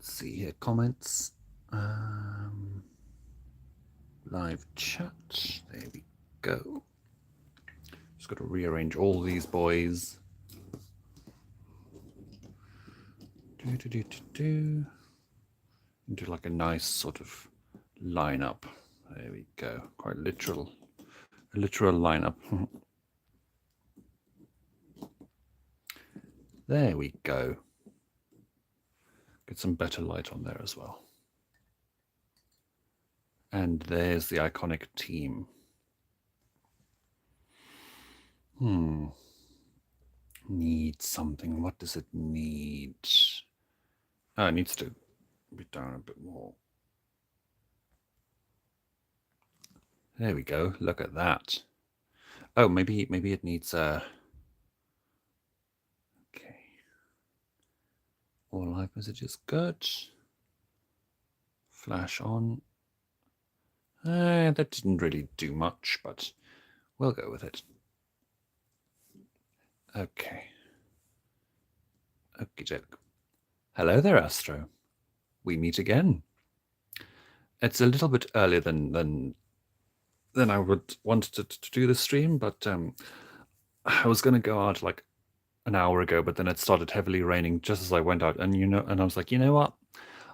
let's see here. Comments. Live chat. There we go. Just got to rearrange all these boys. Into like a nice sort of lineup. There we go. Quite literal. A literal lineup. There we go. Get some better light on there as well. And there's the iconic team. Needs something. What does it need? Oh, it needs to be down a bit more. There we go. Look at that. Oh, maybe it needs a. Okay. All live messages good. Flash on. That didn't really do much, but we'll go with it. Okay. Okie doke. Hello there, Astro. We meet again. It's a little bit earlier than I would want to do the stream, but I was going to go out like an hour ago, but then it started heavily raining just as I went out, and I was like, you know what?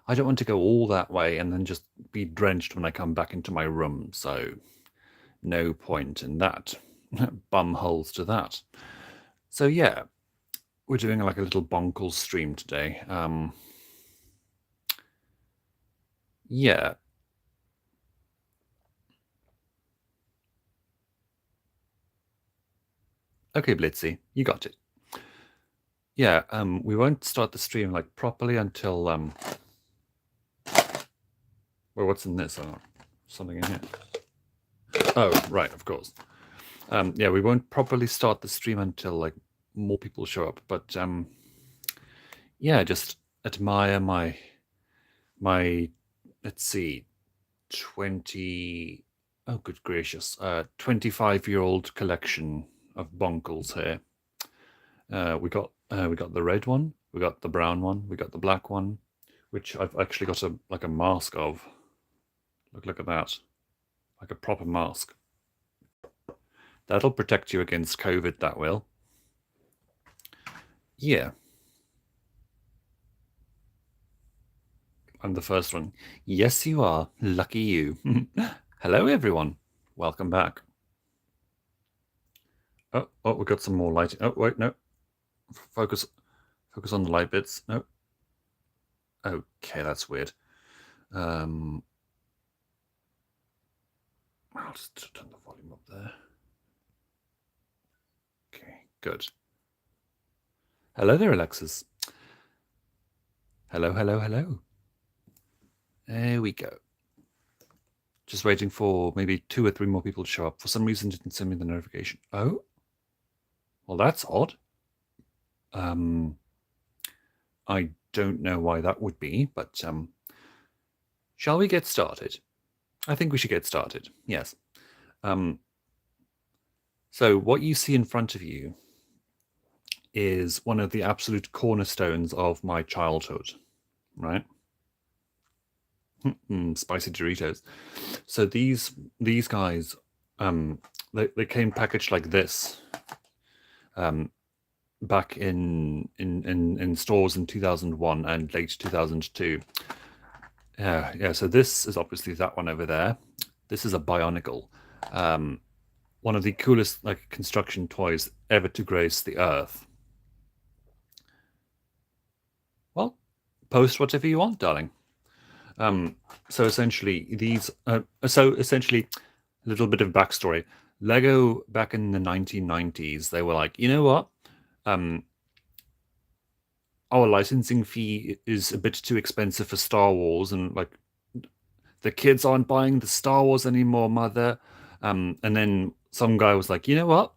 I don't want to go all that way and then just be drenched when I come back into my room, so no point in that. Bum holes to that. So yeah, we're doing like a little Bonkle stream today. Yeah. Okay, Blitzy, you got it. Yeah, we won't start the stream like properly until well, what's in this? Oh, something in here. Oh, right, of course. Yeah, we won't properly start the stream until like more people show up. But yeah, just admire my let's see, 20. Oh, good gracious, 25-year-old collection of bonkles here. We got the red one, we got the brown one, we got the black one, which I've actually got a mask of. Look at that, like a proper mask. That'll protect you against COVID, that will. Yeah. I'm the first one. Yes, you are. Lucky you. Hello, everyone. Welcome back. Oh, we got some more lighting. Oh, wait, no. Focus on the light bits. No. Okay, that's weird. I'll just turn the volume up there. Okay, good. Hello there, Alexis. Hello. There we go. Just waiting for maybe 2 or 3 more people to show up. For some reason, didn't send me the notification. Oh, well, that's odd. I don't know why that would be, but shall we get started? I think we should get started. Yes. So what you see in front of you is one of the absolute cornerstones of my childhood, right? Spicy Doritos. So these guys, they came packaged like this, back in stores in 2001 and late 2002. Yeah. So this is obviously that one over there. This is a Bionicle, one of the coolest like construction toys ever to grace the earth. Well, post whatever you want, darling. So essentially, a little bit of backstory. Lego back in the 1990s, they were like, you know what? Our licensing fee is a bit too expensive for Star Wars, and like the kids aren't buying the Star Wars anymore, mother. And then some guy was like, you know what?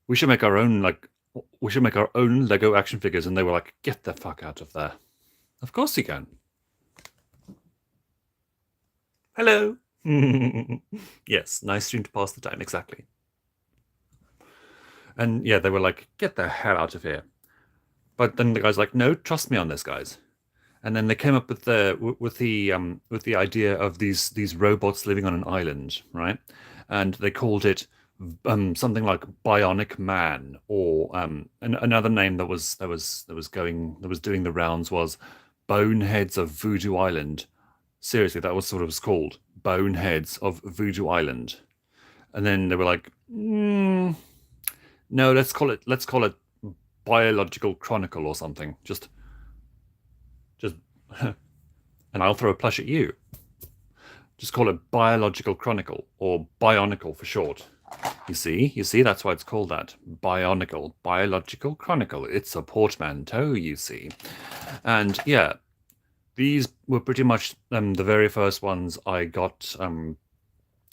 We should make our own Lego action figures, and they were like, get the fuck out of there. Of course you can. Hello. Yes, nice stream to pass the time, exactly. And yeah, they were like, get the hell out of here. But then the guy's like, no, trust me on this, guys. and then they came up with the idea of these robots living on an island, right? And they called it something like Bionic Man, or another name that was doing the rounds was Boneheads of Voodoo Island. Seriously, that was what it was called, Boneheads of Voodoo Island. And then they were like, no, let's call it Biological Chronicle or something. Just, and I'll throw a plush at you. Just call it Biological Chronicle, or Bionicle for short. You see, that's why it's called that. Bionicle, Biological Chronicle. It's a portmanteau, you see. And yeah, these were pretty much the very first ones I got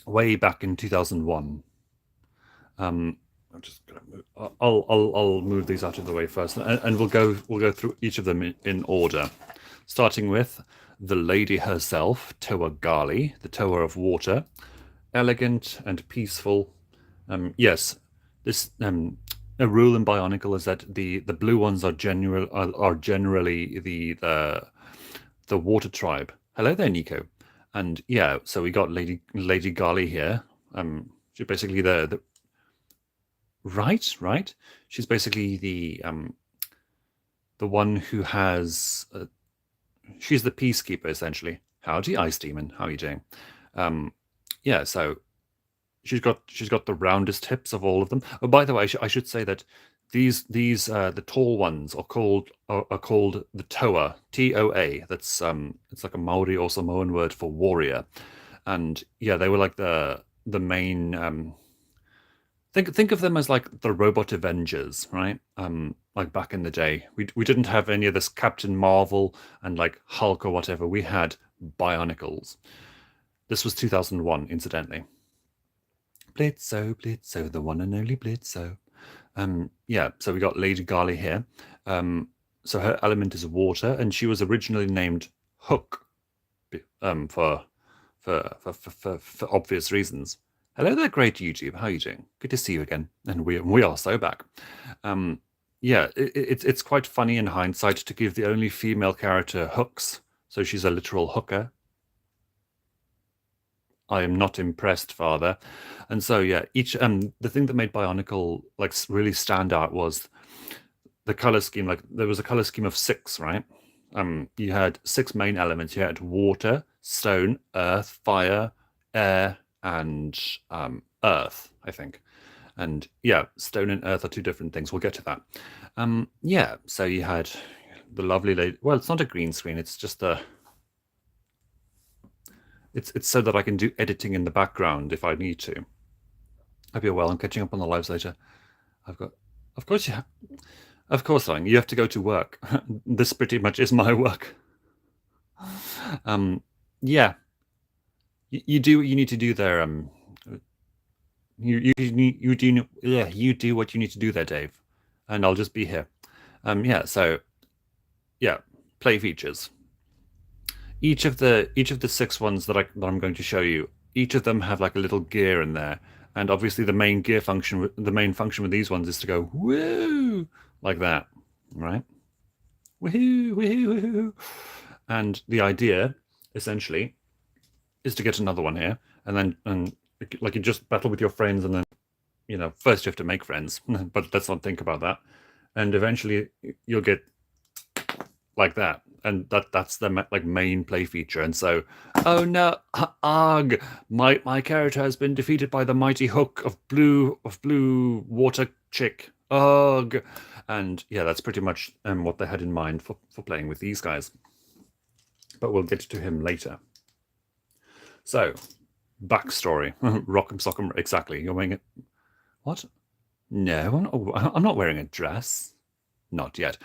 way back in 2001. I'm just gonna move. I'll move these out of the way first, and we'll go through each of them in order, starting with the lady herself, Toa Gali, the Toa of Water, elegant and peaceful. Yes, this a rule in Bionicle is that the blue ones are generally the water tribe. Hello there, Nico. And yeah, so we got Lady Gali here. She's basically the right. She's basically the one who has. She's the peacekeeper essentially. Howdy, Ice Demon. How are you doing? Yeah, so she's got the roundest hips of all of them. Oh, by the way, I should say that these the tall ones are called the Toa, Toa. That's it's like a Maori or Samoan word for warrior, and yeah, they were like the main. Think of them as like the robot Avengers, right? Like back in the day, we didn't have any of this Captain Marvel and like Hulk or whatever. We had Bionicles. This was 2001, incidentally. Blitzo, the one and only Blitzo. Yeah, so we got Lady Gali here. So her element is water, and she was originally named Hook, for obvious reasons. Hello there, great YouTube. How are you doing? Good to see you again, and we are so back. Yeah, it's quite funny in hindsight to give the only female character hooks, so she's a literal hooker. I am not impressed, Father. And so yeah, each the thing that made Bionicle like really stand out was the color scheme. Like there was a color scheme of 6, right? You had 6 main elements. You had water, stone, earth, fire, air, and earth, I think. And yeah, stone and earth are 2 different things. We'll get to that. Yeah, so you had the lovely lady. Well, it's not a green screen. It's just a. It's so that I can do editing in the background if I need to. Hope you're well. I'm catching up on the lives later. Of course you have. Of course, darling. You have to go to work. This pretty much is my work. Yeah. You do what you need to do there. You do what you need to do there, Dave. And I'll just be here. Yeah. So, yeah. Play features. Each of the 6 ones that I'm going to show you, each of them have like a little gear in there, and obviously the main function with these ones is to go woo like that, right? Woohoo, woohoo, woohoo. And the idea, essentially, is to get another one here, and then like you just battle with your friends, and then first you have to make friends, but let's not think about that, and eventually you'll get like that. And that's the like main play feature. And so, oh no, ugh, my character has been defeated by the mighty hook of blue water chick. Ugh. And yeah, that's pretty much what they had in mind for playing with these guys. But we'll get to him later. So, backstory. Rock'em sock'em, exactly. You're wearing it. What? No, I'm not wearing a dress. Not yet.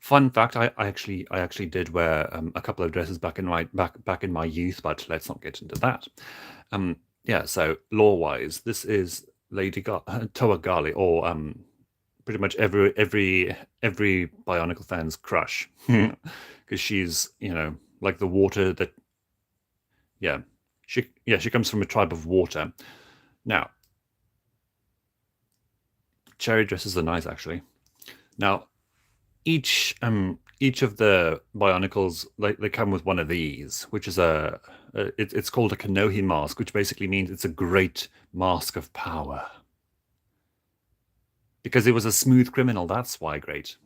Fun fact: I actually did wear a couple of dresses back in my youth, but let's not get into that. Yeah. So lore-wise, this is Toa Gali, or pretty much every Bionicle fan's crush, because she's like the water that. Yeah, she comes from a tribe of water. Now, cherry dresses are nice actually. Now, each each of the Bionicles, they come with one of these, which is it's called a Kanohi mask, which basically means it's a great mask of power. Because it was a smooth criminal, that's why great.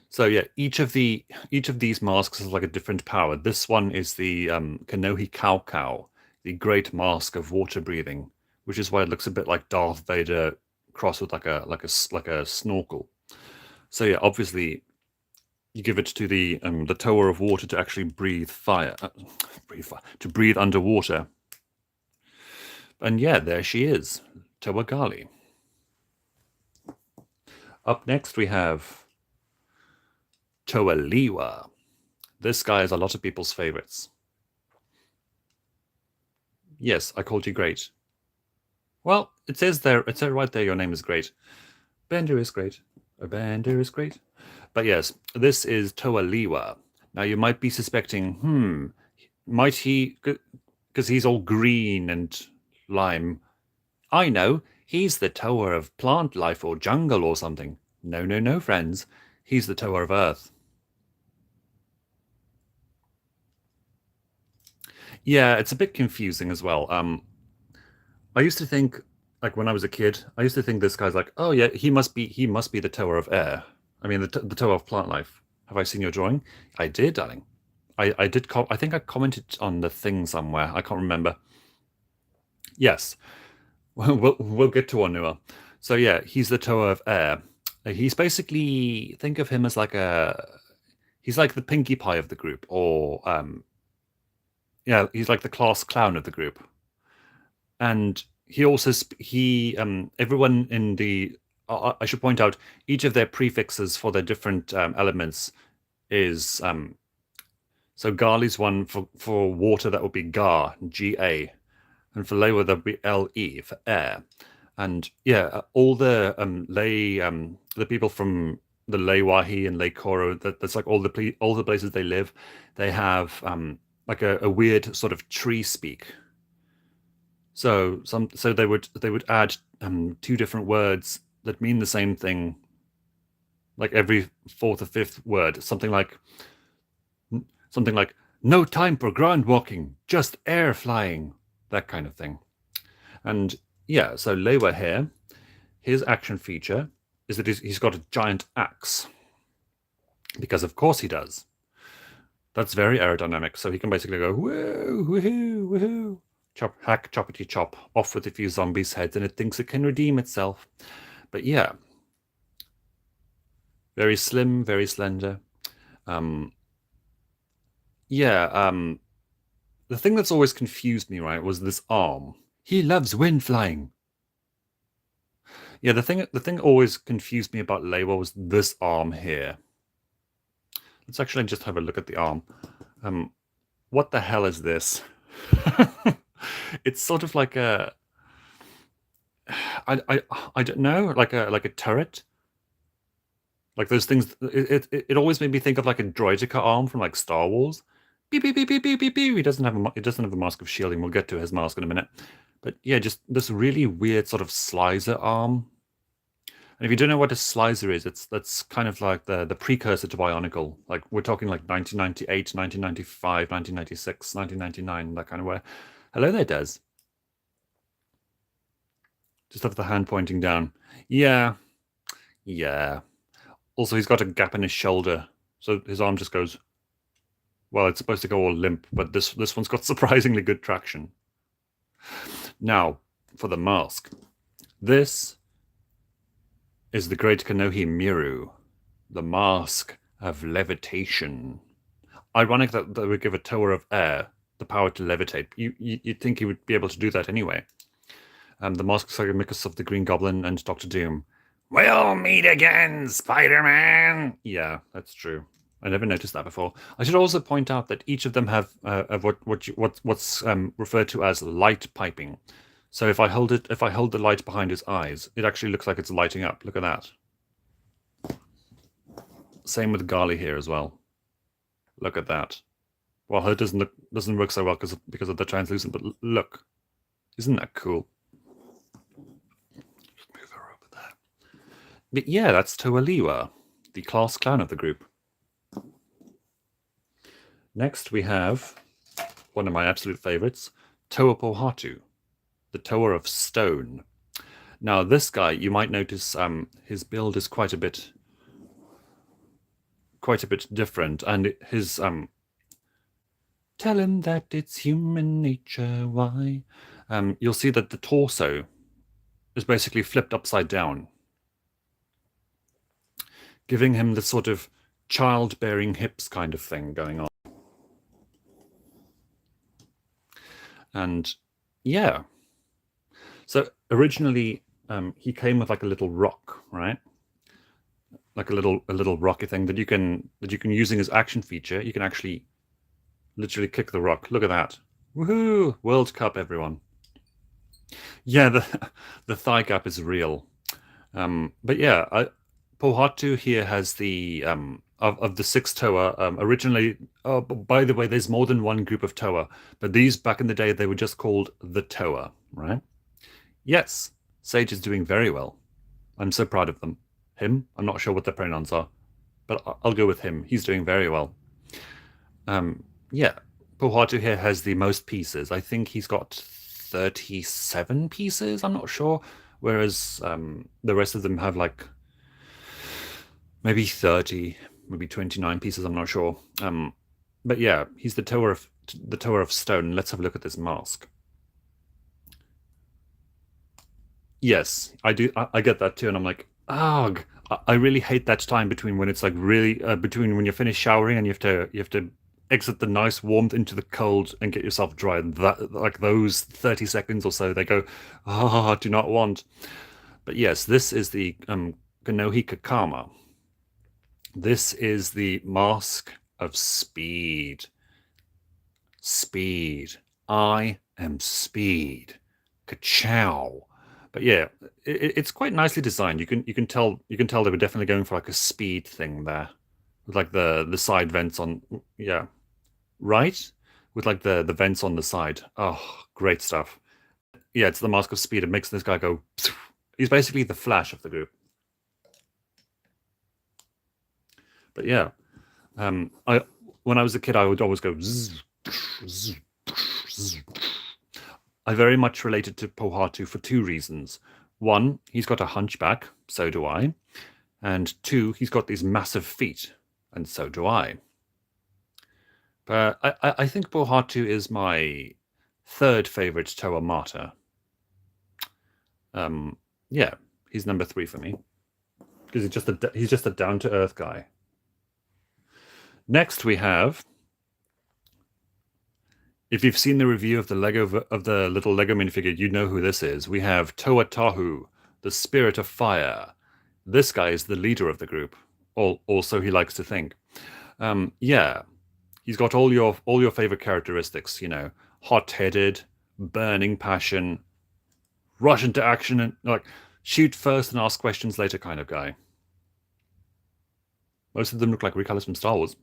So yeah, each of these masks has like a different power. This one is the Kanohi Cow Cow, the great mask of water breathing, which is why it looks a bit like Darth Vader crossed with like a snorkel. So yeah, obviously you give it to the tower of water to actually breathe fire, to breathe underwater. And yeah, there she is, Toa Gali. Up next we have Toa Liwa. This guy is a lot of people's favorites. Yes, I called you great. Well, it says right there, your name is great. Bender is great. A Bender is great. But yes, this is Toa Liwa. Now you might be suspecting, might he, because he's all green and lime. I know, he's the Toa of plant life or jungle or something. No, no, no, friends. He's the Toa of Earth. Yeah, it's a bit confusing as well. I used to think, like when I was a kid, I used to think this guy's like, oh yeah, he must be the Toa of Air. I mean, the Toa of Plant Life. Have I seen your drawing? I did, darling. I did. I think I commented on the thing somewhere. I can't remember. Yes, we'll get to Onua. So yeah, he's the Toa of Air. He's basically, think of him as he's like the Pinkie Pie of the group, or yeah, he's like the class clown of the group. And he also everyone in the I should point out each of their prefixes for their different elements is so Gali's one for water, that would be Ga, and for Lewa that would be Le for air. And yeah, all the the people from the Lewahi and Lekoro, that's like all the places they live, they have like a weird sort of tree speak. So they would add two different words that mean the same thing, like every fourth or fifth word. Something like no time for ground walking, just air flying, that kind of thing. And yeah, so Lewa here, his action feature is that he's got a giant axe, because of course he does. That's very aerodynamic, so he can basically go woo, woohoo, woohoo, chop, hack, choppity chop, off with a few zombies' heads, and it thinks it can redeem itself. But yeah, very slim, very slender. Yeah, the thing that's always confused me, right, was this arm. He loves wind flying. Yeah, the thing always confused me about Lewa was this arm here. Let's actually just have a look at the arm. What the hell is this? It's sort of like I don't know, like a turret. Like those things, it always made me think of like a droideka arm from like Star Wars. Beep beep beep beep beep beep beep. He doesn't have a mask of shielding. We'll get to his mask in a minute. But yeah, just this really weird sort of slicer arm. And if you don't know what a slicer is, that's kind of like the precursor to Bionicle. Like we're talking like 1998, 1995, 1996, 1999, that kind of way. Hello there, Des. Just have the hand pointing down. Yeah, yeah. Also, he's got a gap in his shoulder, so his arm just goes. Well, it's supposed to go all limp, but this one's got surprisingly good traction. Now, for the mask. This is the Great Kanohi Miru, the Mask of Levitation. Ironic that would give a Tower of Air the power to levitate. You'd think he would be able to do that anyway. The mask is like a mix of the Green Goblin and Doctor Doom. We'll meet again, Spider-Man! Yeah, that's true. I never noticed that before. I should also point out that each of them have what's referred to as light piping. So if I hold the light behind his eyes, it actually looks like it's lighting up. Look at that. Same with Gali here as well. Look at that. Well, her doesn't work so well because of the translucent, but look, isn't that cool? Just move her over there. But yeah, that's Toaliwa, the class clown of the group. Next, we have one of my absolute favorites, Toa Pohatu, the Tower of Stone. Now, this guy, you might notice his build is quite a bit different, and his tell him that it's human nature. Why? You'll see that the torso is basically flipped upside down, giving him the sort of childbearing hips kind of thing going on. And yeah, so originally he came with like a little rock, right? Like a little rocky thing that you can using his action feature. You can actually literally kick the rock. Look at that! Woohoo! World Cup, everyone! Yeah, the thigh gap is real. But yeah, Pohatu here has the of the six Toa. Originally, oh, by the way, there's more than one group of Toa, but these back in the day they were just called the Toa, right? Yes, Sage is doing very well. I'm so proud of them. Him, I'm not sure what the pronouns are, but I'll go with him. He's doing very well. Yeah, Pohatu here has the most pieces. I think he's got 37 pieces. I'm not sure. Whereas the rest of them have like maybe 30, maybe 29 pieces. I'm not sure. But yeah, he's the Tower of Stone. Let's have a look at this mask. Yes, I do. I get that too, and I'm like, ugh. I really hate that time between when it's like really between when you finish showering and you have to exit the nice warmth into the cold and get yourself dry. And that like those 30 seconds or so, they go, ah, do not want. But yes, this is the Kanohi Kakama. This is the mask of speed. Speed. I am speed. Ka-chow. But yeah, it's quite nicely designed. You can tell they were definitely going for like a speed thing there, with like the side vents on. Yeah, right, with like the vents on the side. Oh, great stuff. Yeah, it's the mask of speed. It makes this guy go. He's basically the Flash of the group. But yeah, I when I was a kid, I would always go. Zzz, zzz, zzz. I very much related to Pohatu for two reasons. One, he's got a hunchback, so do I. And two, he's got these massive feet, and so do I. But I think Pohatu is my third favorite Toa Mata. Yeah, he's number 3 for me because he's just a down to earth guy. Next, we have. If you've seen the review of the little Lego minifigure, you know who this is. We have Toa Tahu, the Spirit of Fire. This guy is the leader of the group. Also, he likes to think. Yeah, he's got all your favorite characteristics. You know, hot-headed, burning passion, rush into action, and like shoot first and ask questions later kind of guy. Most of them look like recolors from Star Wars.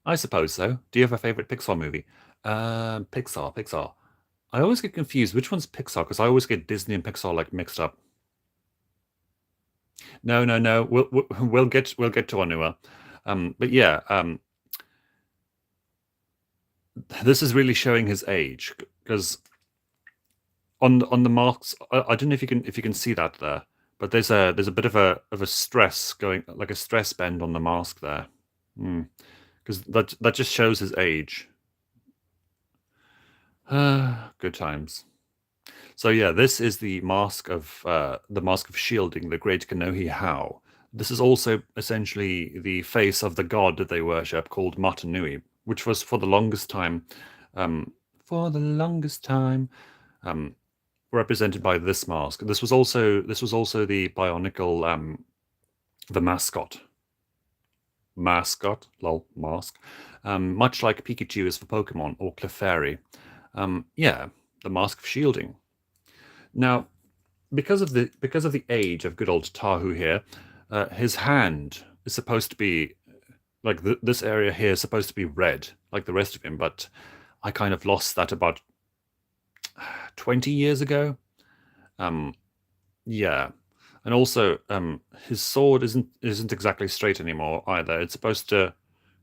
I suppose so. Do you have a favorite Pixar movie? Pixar. I always get confused. Which one's Pixar? Because I always get Disney and Pixar like mixed up. No. We'll get to Onua. But yeah, this is really showing his age because on the marks, I don't know if you can see that there, but there's a bit of a stress going, like a stress bend on the mask there, because that just shows his age. Good times. So yeah, this is the mask of shielding, the Great Kanohi How. This is also essentially the face of the god that they worship, called Matanui, which was for the longest time, um, represented by this mask. This was also the Bionicle, the mascot. Lol, mask. Much like Pikachu is for Pokemon or Clefairy. Yeah, the mask of shielding. Now, because of the age of good old Tahu here, his hand is supposed to be like this area here is supposed to be red, like the rest of him. But I kind of lost that about 20 years ago. Yeah, And also, his sword isn't exactly straight anymore either. It's supposed to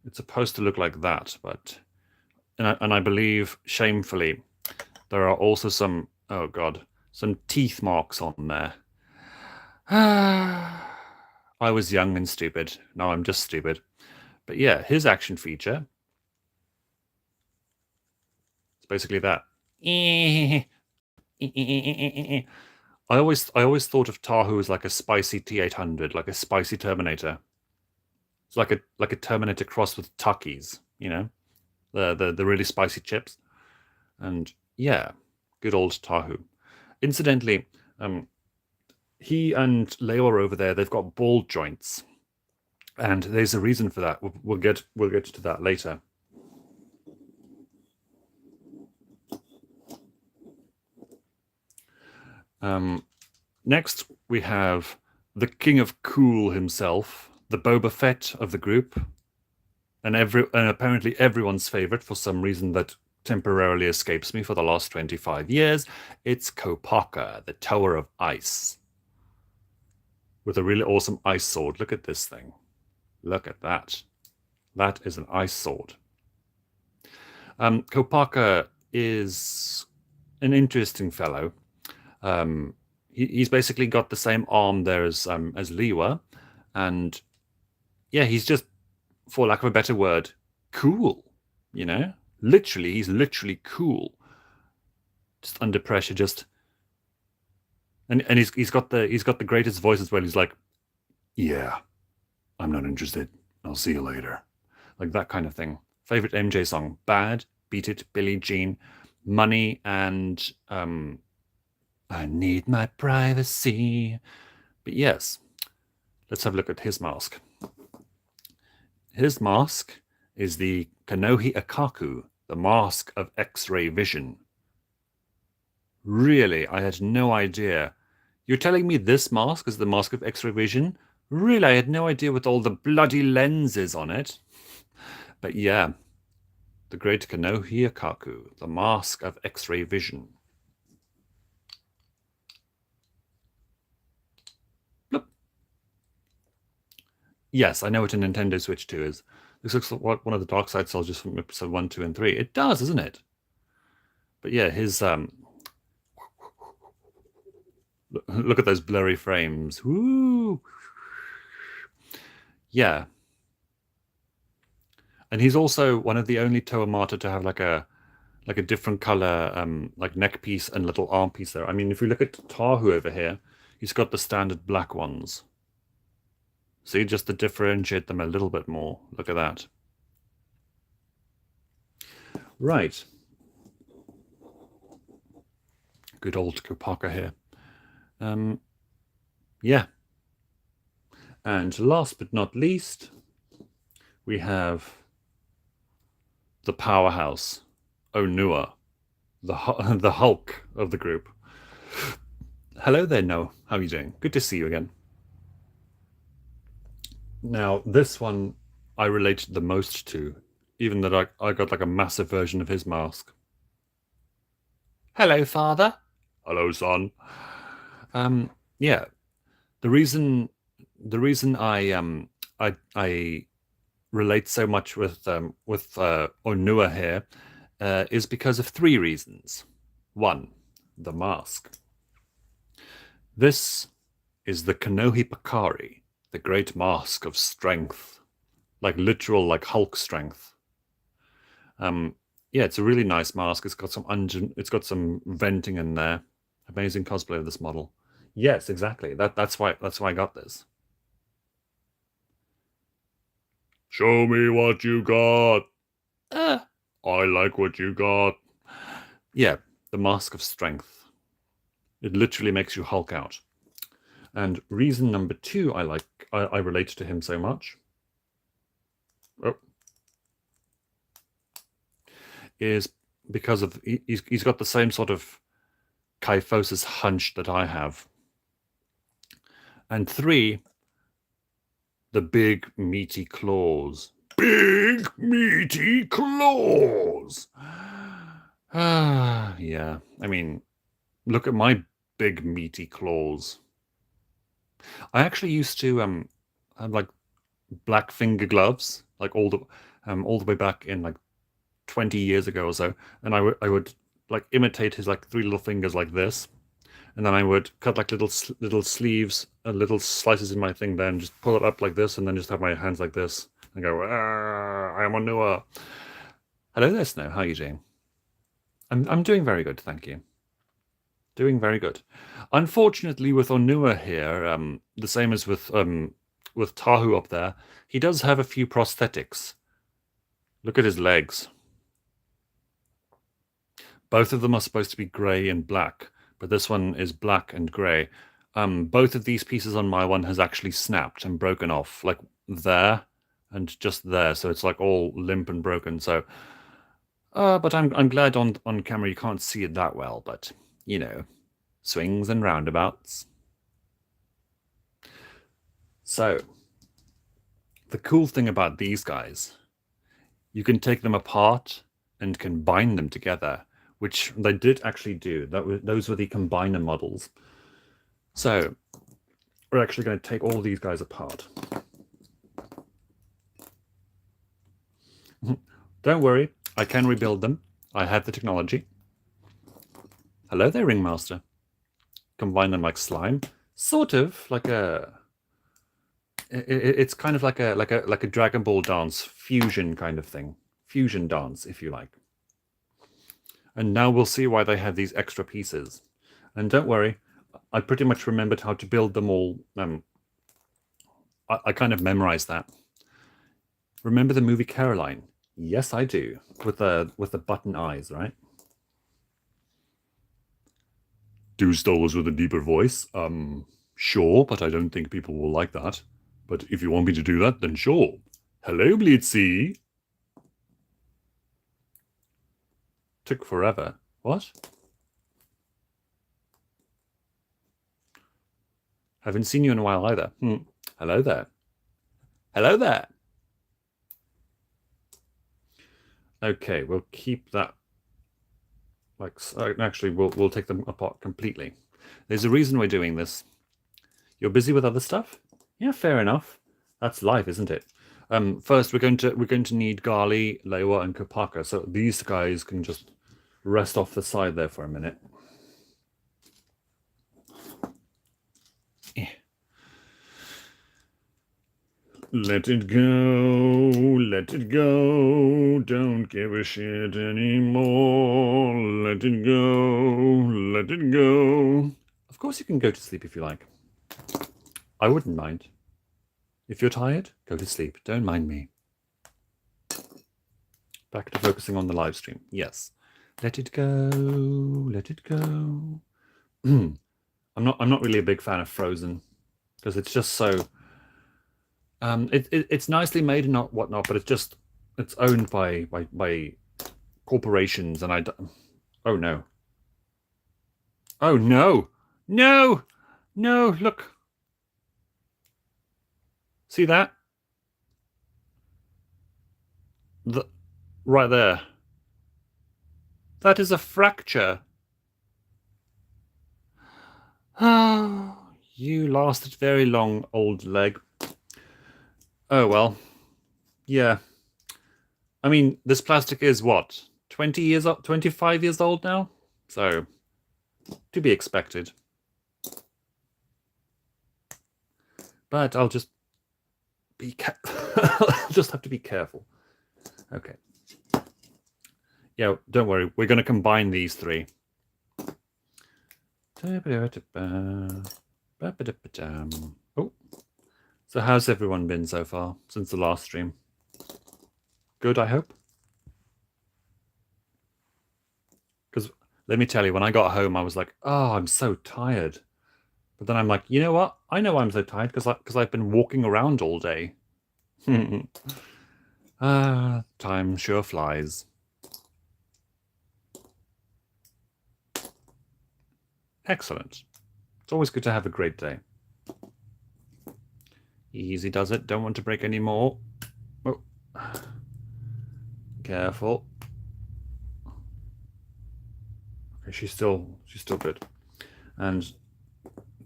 look like that, but and I believe shamefully there are also some, oh god, some teeth marks on there. I was young and stupid. Now I'm just stupid. But yeah, his action feature is basically that. I always thought of Tahu as like a spicy T800, like a spicy Terminator. It's like a Terminator cross with Takis, the really spicy chips. And yeah, good old Tahu. Incidentally, he and Leor over there, they've got ball joints, and there's a reason for that. We'll get to that later. Next, we have the King of Cool himself, the Boba Fett of the group, and apparently everyone's favorite for some reason that temporarily escapes me for the last 25 years. It's Kopaka, the Tower of Ice, with a really awesome ice sword. Look at this thing. Look at that. That is an ice sword. Kopaka is an interesting fellow. He's basically got the same arm there as Liwa, and yeah, he's just, for lack of a better word, cool. Literally, he's literally cool. Just under pressure, and he's got the greatest voice as well. He's like, "Yeah, I'm not interested. I'll see you later," like that kind of thing. Favorite MJ song: "Bad," "Beat It," Billie Jean, "Money," and "I Need My Privacy." But yes, let's have a look at his mask. His mask is the Kanohi Akaku, the Mask of X-ray Vision. Really, I had no idea. You're telling me this mask is the Mask of X-ray Vision? Really, I had no idea with all the bloody lenses on it. But yeah, the great Kanohi Akaku, the Mask of X-ray Vision. Bloop. Yes, I know what a Nintendo Switch 2 is. This looks like one of the Dark Side soldiers from episode 1, 2, and 3. It does, isn't it? But yeah, his look at those blurry frames. Woo! Yeah. And he's also one of the only Toamata to have like a different color like neck piece and little arm piece there. I mean, if we look at Tahu over here, he's got the standard black ones. See, just to differentiate them a little bit more. Look at that. Right. Good old Kopaka here. Yeah. And last but not least, we have the powerhouse, Onua, the Hulk of the group. Hello there, No. How are you doing? Good to see you again. Now, this one I related the most to, even that I got like a massive version of his mask. Hello, father. Hello, son. Yeah. The reason I relate so much with Onua here is because of three reasons. One, the mask. This is the Kanohi Pakari, the great mask of strength, like literal, like Hulk strength. Yeah, it's a really nice mask. It's got some venting in there. Amazing cosplay of this model. Yes, exactly. That's why I got this. Show me what you got. I like what you got. Yeah, the mask of strength. It literally makes you Hulk out. And reason number two I relate to him so much is because of he's got the same sort of kyphosis hunch that I have. And three, the big meaty claws. Big meaty claws. Yeah. I mean, look at my big meaty claws. I actually used to have like black finger gloves, like all the way back in like 20 years ago or so, and I would like imitate his like three little fingers like this, and then I would cut like little sleeves, little slices in my thing, then just pull it up like this, and then just have my hands like this and go, I am Onua. Hello there, Snow. How are you doing? I'm doing very good, thank you. Doing very good. Unfortunately, with Onua here, the same as with Tahu up there, he does have a few prosthetics. Look at his legs. Both of them are supposed to be grey and black, but this one is black and grey. Both of these pieces on my one has actually snapped and broken off, like there and just there. So it's like all limp and broken. So, but I'm glad on camera you can't see it that well. But you know, swings and roundabouts. So the cool thing about these guys, you can take them apart and combine them together, which they did actually do. Those were the combiner models. So we're actually going to take all these guys apart. Don't worry, I can rebuild them. I have the technology. Hello there, Ringmaster. Combine them like slime, sort of like a. It's kind of like a Dragon Ball dance fusion kind of thing, fusion dance, if you like. And now we'll see why they have these extra pieces. And don't worry, I pretty much remembered how to build them all. I kind of memorized that. Remember the movie Caroline? Yes, I do. With the button eyes, right? Do Stolas with a deeper voice? Sure, but I don't think people will like that. But if you want me to do that, then sure. Hello, Blitzy. Took forever. What? Haven't seen you in a while either. Hello there. Hello there. Okay, we'll keep that. Like, actually, we'll take them apart completely. There's a reason we're doing this. You're busy with other stuff? Yeah, fair enough. That's life, isn't it? First, we're going to need Gali, Lewa, and Kopaka. So these guys can just rest off the side there for a minute. Let it go, let it go, don't give a shit anymore. Let it go, let it go. Of course you can go to sleep if you like. I wouldn't mind. If you're tired, go to sleep. Don't mind me. Back to focusing on the live stream. Yes. Let it go, let it go. I'm not really a big fan of Frozen because it's just so it's nicely made and not whatnot, but it's owned by corporations, and oh no, oh no, no, no! Look, see that? Right there. That is a fracture. Oh, you lasted very long, old leg. Oh well, yeah. I mean, this plastic is what, 20 years old, 25 years old now? So, to be expected. But I'll just I'll just have to be careful. Okay. Yeah, don't worry. We're going to combine these three. Oh. So how's everyone been so far since the last stream? Good, I hope? Because let me tell you, when I got home, I was like, oh, I'm so tired. But then I'm like, you know what? I know I'm so tired because I've been walking around all day. Time sure flies. Excellent. It's always good to have a great day. Easy does it. Don't want to break any more. Oh. Careful. Okay, she's still good. And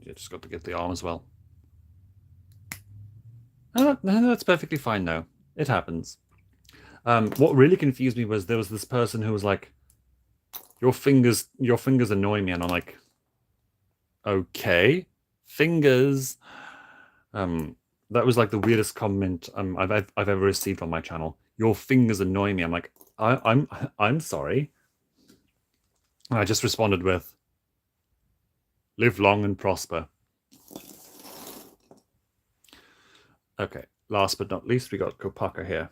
you just got to get the arm as well. No, that's perfectly fine now. It happens. What really confused me was there was this person who was like, your fingers annoy me. And I'm like, okay, fingers. That was like the weirdest comment I've ever received on my channel. Your fingers annoy me. I'm like, I'm sorry. And I just responded with, live long and prosper. Okay, last but not least, we got Kopaka here.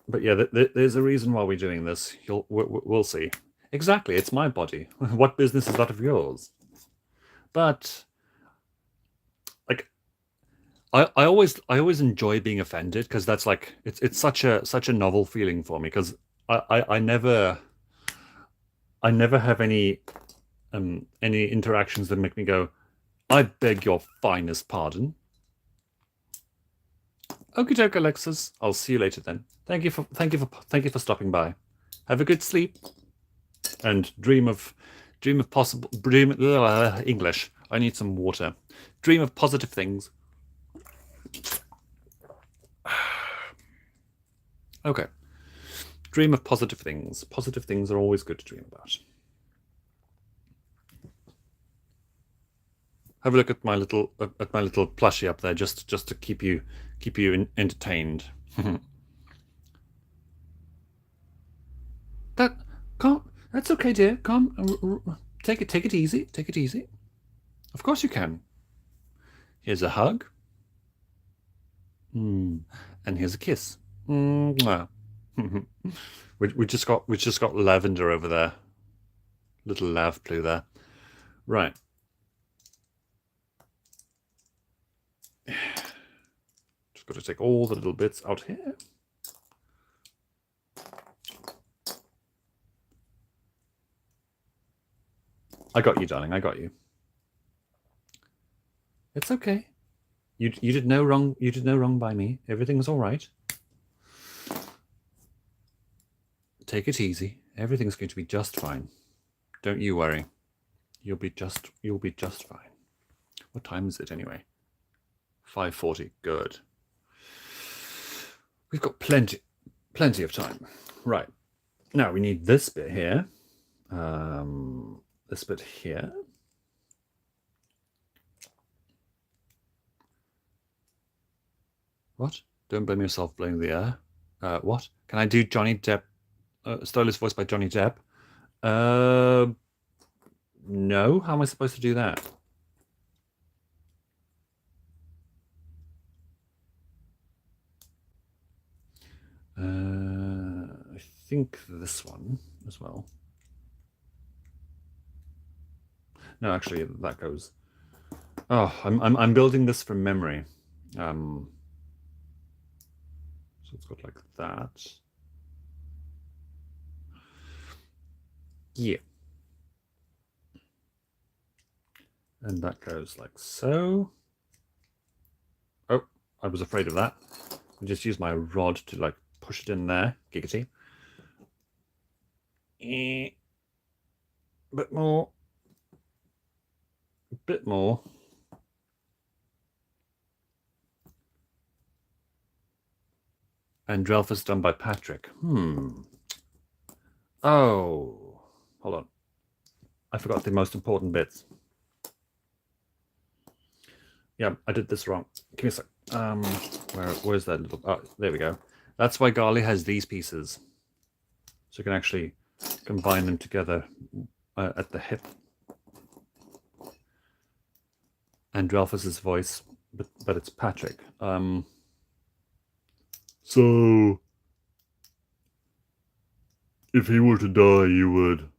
But yeah, there's a reason why we're doing this. We'll see. Exactly, it's my body. What business is that of yours? But like, I always enjoy being offended because that's like it's such a novel feeling for me because I never have any interactions that make me go, I beg your finest pardon. Okie doke, Alexis. I'll see you later then. Thank you for stopping by. Have a good sleep and dream of possible English. I need some water. Dream of positive things. Okay. Dream of positive things. Positive things are always good to dream about. Have a look at my little plushie up there, just to keep you entertained. That calm. That's okay, dear. Calm. Take it easy. Take it easy. Of course you can. Here's a hug. And here's a kiss. Mwah. we just got lavender over there. Little lav blue there. Right. Just got to take all the little bits out here. I got you, darling. I got you. It's okay. You did no wrong. You did no wrong by me. Everything's all right. Take it easy. Everything's going to be just fine. Don't you worry. You'll be just fine. What time is it anyway? 5:40. Good. We've got plenty of time. Right. Now we need this bit here. This bit here. What? Don't blame yourself blowing the air. What? Can I do Johnny Depp? Stolas voiced by Johnny Depp? No. How am I supposed to do that? I think this one as well. No, actually, that goes. Oh, I'm building this from memory. So it's got like that. Yeah. And that goes like so. Oh, I was afraid of that. I just use my rod to like push it in there. Giggity. Bit more. A bit more. And Drelfus done by Patrick. Oh, hold on. I forgot the most important bits. Yeah, I did this wrong. Give me a sec. Where's that little? Oh, there we go. That's why Garly has these pieces, so you can actually combine them together at the hip. And Drelfus's voice, but it's Patrick. So, if he were to die, you would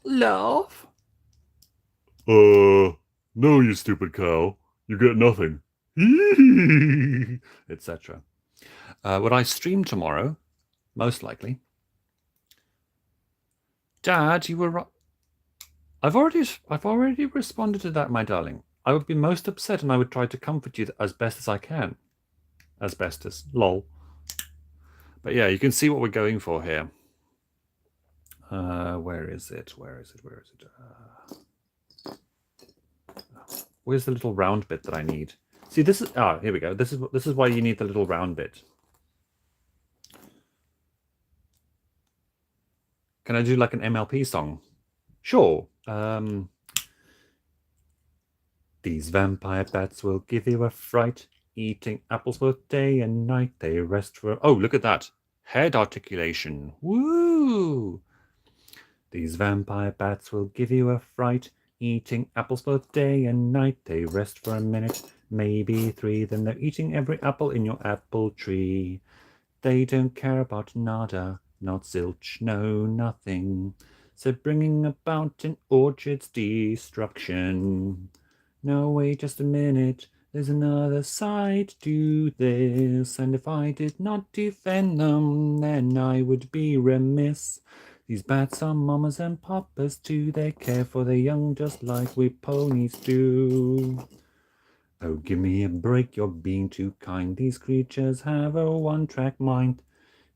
laugh? No, you stupid cow. You get nothing. Etc. Would I stream tomorrow? Most likely. Dad, you were right. I've already responded to that, my darling. I would be most upset and I would try to comfort you as best as I can. Asbestos. Lol. But yeah, you can see what we're going for here. Where is it? Where's the little round bit that I need? See, this is here we go. This is why you need the little round bit. Can I do like an MLP song? Sure. These vampire bats will give you a fright. Eating apples both day and night. They rest for... Oh, look at that. Head articulation. Woo! These vampire bats will give you a fright. Eating apples both day and night. They rest for a minute, maybe 3. Then they're eating every apple in your apple tree. They don't care about nada, not zilch, no, nothing. So bringing about an orchard's destruction. No, wait just a minute, there's another side to this, and if I did not defend them, then I would be remiss. These bats are mamas and papas too, they care for their young just like we ponies do. Oh, give me a break, you're being too kind. These creatures have a one-track mind.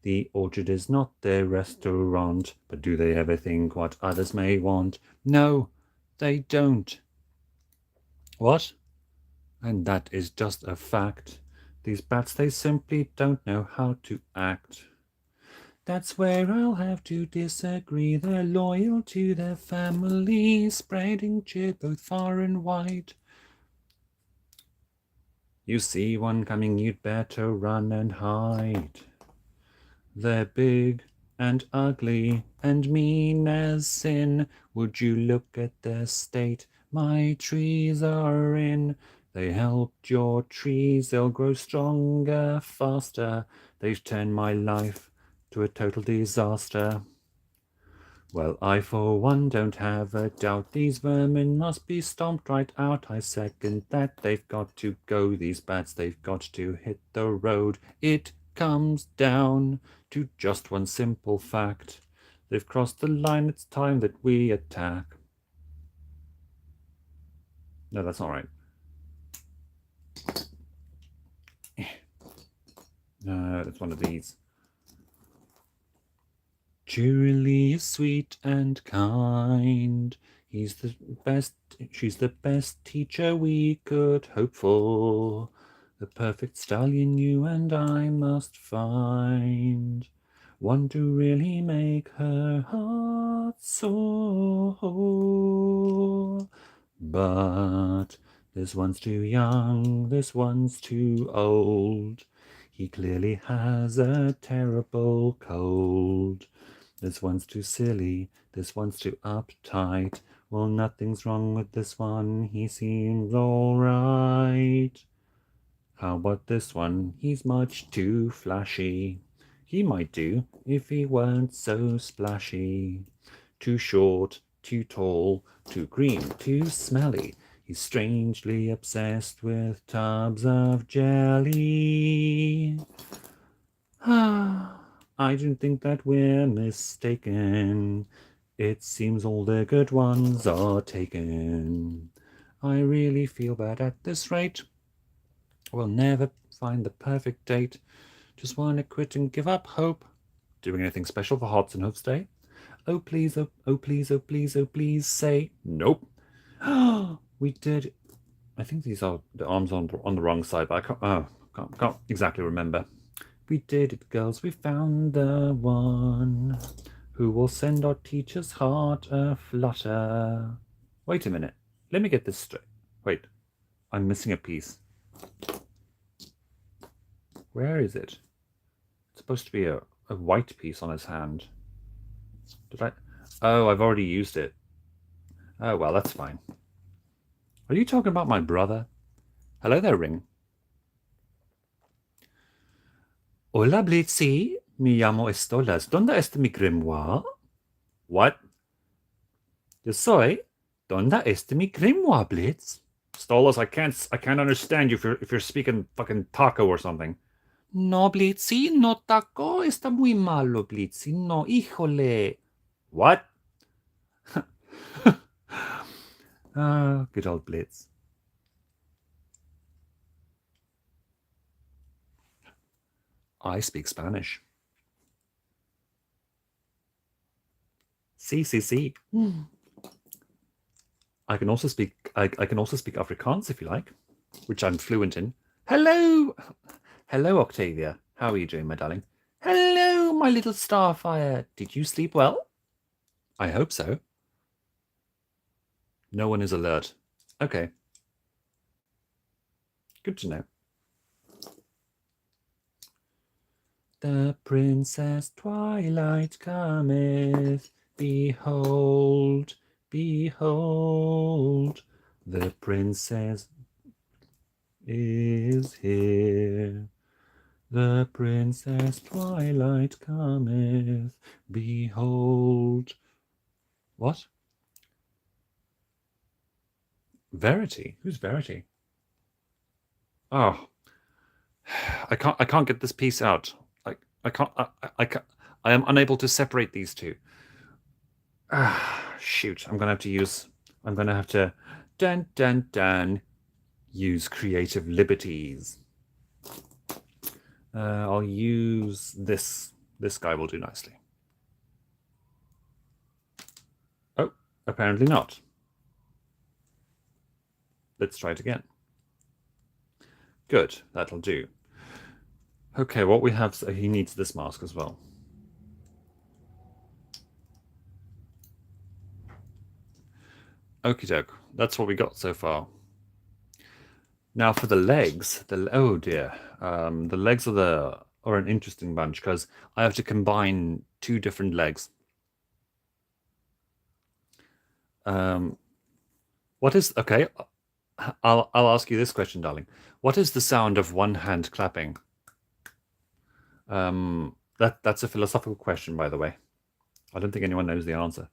The orchard is not their restaurant, but do they ever think what others may want? No, they don't. What? And that is just a fact. These bats, they simply don't know how to act. That's where I'll have to disagree. They're loyal to their family, spreading cheer both far and wide. You see one coming, you'd better run and hide. They're big and ugly and mean as sin. Would you look at their state my trees are in? They helped your trees, they'll grow stronger, faster. They've turned my life to a total disaster. Well, I for one don't have a doubt. These vermin must be stomped right out. I second that. They've got to go. These bats, they've got to hit the road. It comes down to just one simple fact. They've crossed the line. It's time that we attack. No, that's not right. No, it's one of these. Cheerily sweet and kind. She's the best teacher we could hope for. The perfect stallion you and I must find. One to really make her heart soar. But this one's too young, this one's too old. He clearly has a terrible cold. This one's too silly, this one's too uptight. Well, nothing's wrong with this one, he seems alright. How about this one? He's much too flashy. He might do if he weren't so splashy. Too short, too tall, too green, too smelly. He's strangely obsessed with tubs of jelly. I don't think that we're mistaken. It seems all the good ones are taken. I really feel bad at this rate. We'll never find the perfect date. Just want to quit and give up hope. Doing anything special for Hearts and Hopes Day? Oh please, oh please, oh please, oh please say nope. We did. I think these are the arms on the wrong side, but I can't exactly remember. We did it, girls. We found the one who will send our teacher's heart a flutter. Wait a minute. Let me get this straight. Wait, I'm missing a piece. Where is it? It's supposed to be a white piece on his hand. Did I? Oh, I've already used it. Oh, well, that's fine. Are you talking about my brother? Hello there, Ring. Hola, Blitzy. Me llamo Stolas. ¿Dónde está mi grimoire? What? Yo soy. ¿Dónde está mi grimoire, Blitz? Stolas, I can't understand you if you're speaking fucking taco or something. No, Blitzy, no taco. Está muy malo, Blitzy. No, híjole. What? Good old Blitz. I speak Spanish. Si. I can also speak Afrikaans if you like. which I'm fluent in. Hello! Hello, Octavia. How are you doing, my darling? Hello, my little starfire. Did you sleep well? I hope so. No one is alert. Okay. Good to know. The Princess Twilight cometh. Behold, behold, the princess is here. The Princess Twilight cometh. Behold. What? Verity? Who's Verity? Oh, I can't get this piece out. I can't. I can't. I am unable to separate these two. Ah, shoot! I'm gonna have to use. I'm gonna have to. Dun dun dun. Use creative liberties. I'll use this. This guy will do nicely. Oh, apparently not. Let's try it again. Good, that'll do. Okay, what we have, so he needs this mask as well. Okie doke, that's what we got so far. Now for the legs, oh dear, the legs are an interesting bunch because I have to combine two different legs. What is okay? I'll ask you this question, darling. What is the sound of one hand clapping? That's a philosophical question, by the way. I don't think anyone knows the answer.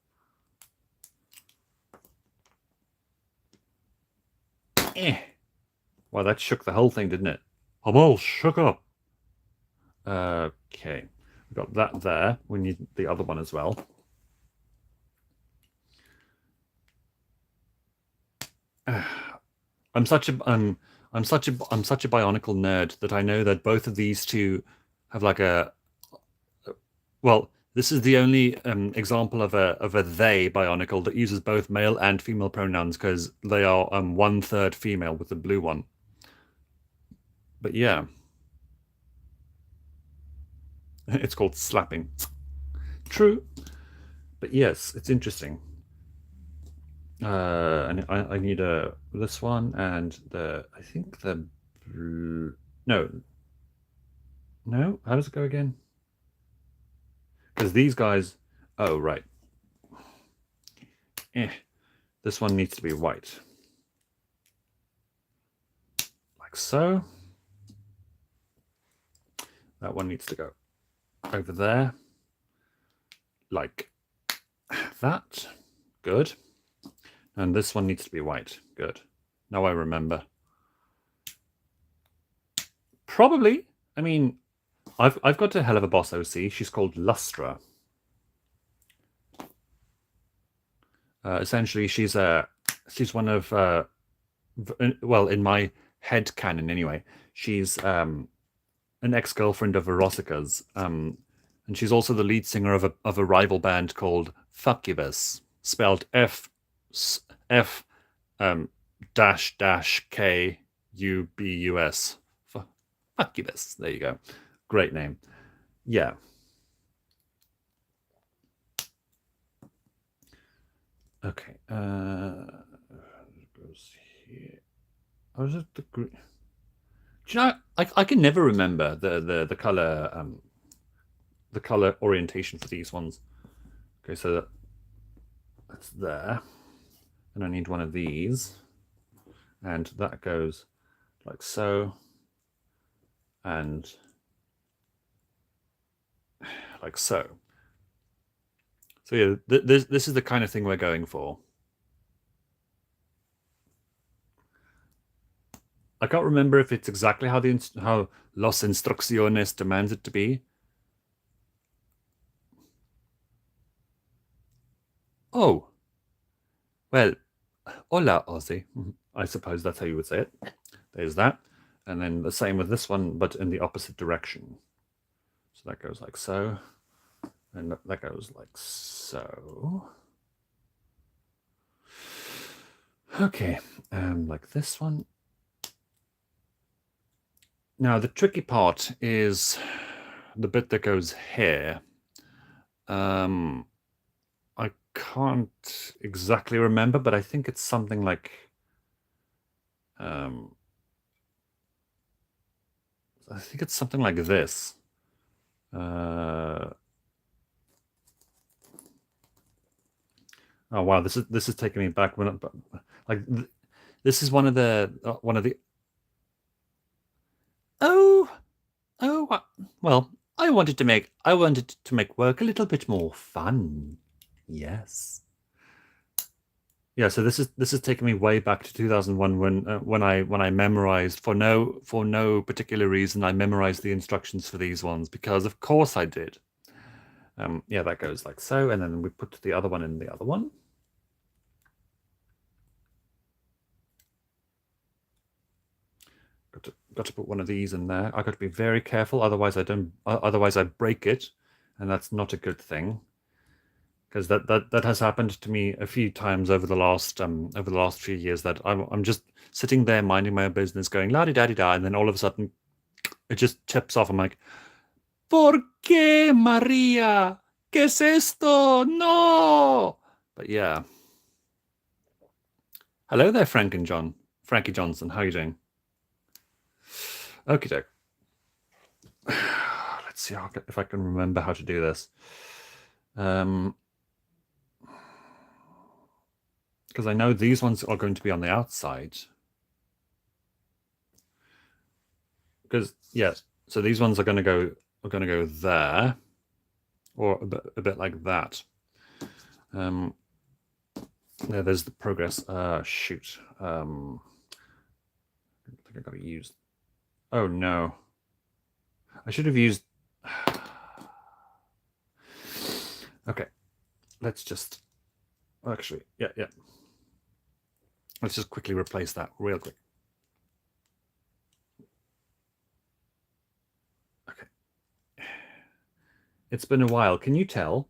Well, that shook the whole thing, didn't it? I'm all shook up. Okay, we've got that there. We need the other one as well. I'm such a Bionicle nerd that I know that both of these two have like a. Well, this is the only example of a they Bionicle that uses both male and female pronouns because they are 1/3 female with the blue one. But yeah, it's called slapping. True, but yes, it's interesting. And I need this one and I think the no. How does it go again? Because these guys, oh right, this one needs to be white, like so. That one needs to go over there, like that. Good. And this one needs to be white. Good. Now I remember. Probably. I mean, I've got a hell of a boss OC. She's called Lustra. Essentially, she's one of well, in my head canon anyway. She's an ex-girlfriend of Verosica's, and she's also the lead singer of a rival band called Fuckubus, spelled F dash dash Kubus. Fuckubus. There you go. Great name. Yeah. Okay. It goes here. Oh, is it the green? Do you know? I can never remember the color orientation for these ones. Okay, so that's there, and I need one of these, and that goes like so, and like so. So yeah, this is the kind of thing we're going for. I can't remember if it's exactly how Los Instrucciones demands it to be. Oh, well, hola, Ozzy. I suppose that's how you would say it. There's that. And then the same with this one, but in the opposite direction. So that goes like so. And that goes like so. Okay, like this one. Now, the tricky part is the bit that goes here. I can't exactly remember, but I think it's something like... I think it's something like this. Oh wow, this is taking me back when this is one of the oh well, I wanted to make work a little bit more fun. Yes. Yeah, so this is taking me way back to 2001 when I memorized for no particular reason. I memorized the instructions for these ones because of course I did. Yeah, that goes like so, and then we put the other one in the other one. Got to put one of these in there. I got to be very careful, otherwise I break it, and that's not a good thing. Because that has happened to me a few times over the last few years, that I'm just sitting there minding my own business, going la di da di da, and then all of a sudden it just tips off. I'm like, ¿Por qué, Maria? ¿Qué es esto? No. But yeah. Hello there, Frankie Johnson. How are you doing? Okie doke. Let's see if I can remember how to do this. Because I know these ones are going to be on the outside. Because yes, so these ones are going to go there, or a bit like that. Yeah, there's the progress. Shoot. I think I got to use. Oh no. I should have used. Okay, let's just. Actually, yeah. Let's just quickly replace that real quick. Okay. It's been a while. Can you tell?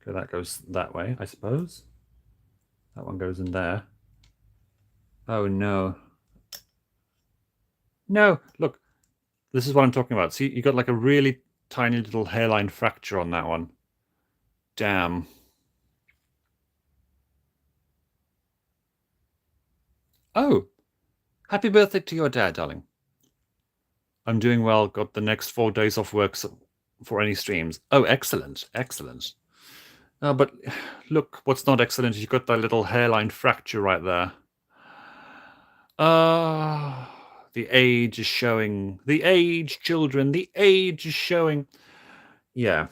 Okay, that goes that way, I suppose. That one goes in there. Oh no. No, look. This is what I'm talking about. See, you got like a really tiny little hairline fracture on that one. Damn. Oh, happy birthday to your dad, darling. I'm doing well. Got the next 4 days off work for any streams. Oh, excellent. Excellent. But look, what's not excellent is you've got that little hairline fracture right there. The age is showing. The age, children. The age is showing. Yeah.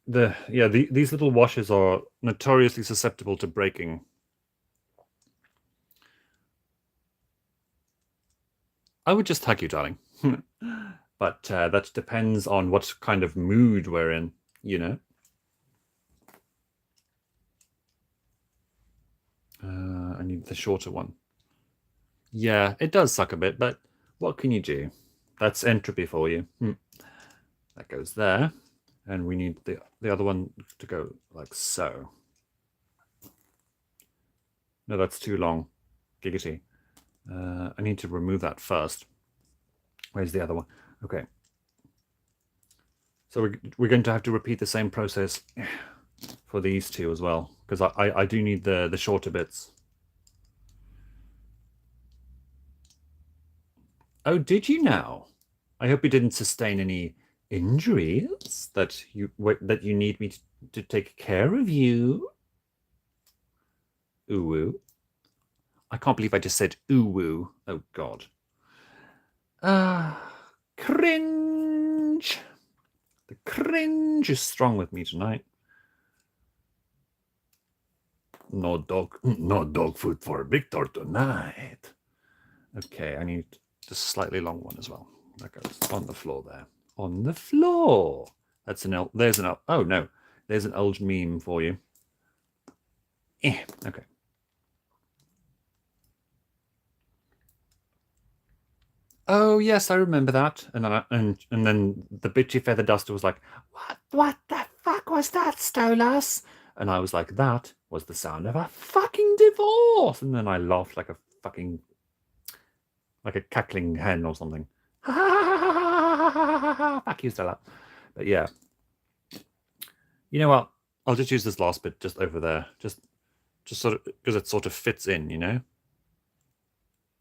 These little washes are notoriously susceptible to breaking. I would just hug you, darling. But that depends on what kind of mood we're in, you know? I need the shorter one. Yeah, it does suck a bit, but what can you do? That's entropy for you. That goes there. And we need the other one to go like so. No, that's too long. Giggity. I need to remove that first. Where's the other one? Okay. So we're going to have to repeat the same process for these two as well, because I do need the shorter bits. Oh, did you now? I hope you didn't sustain any injuries that you need me to take care of you. Ooh woo. I can't believe I just said ooh woo. Oh god. Cringe. The cringe is strong with me tonight. No dog food for Victor tonight. Okay, I need a slightly long one as well. That goes on the floor there. On the floor. That's there's an oh no. There's an old meme for you. Okay. Oh yes, I remember that. And then and then the bitchy feather duster was like, What the fuck was that, Stolas? And I was like, that was the sound of a fucking divorce. And then I laughed like a fucking like a cackling hen or something. Fuck you, Stella. But yeah. You know what? I'll just use this last bit just over there. Just sort of because it sort of fits in, you know?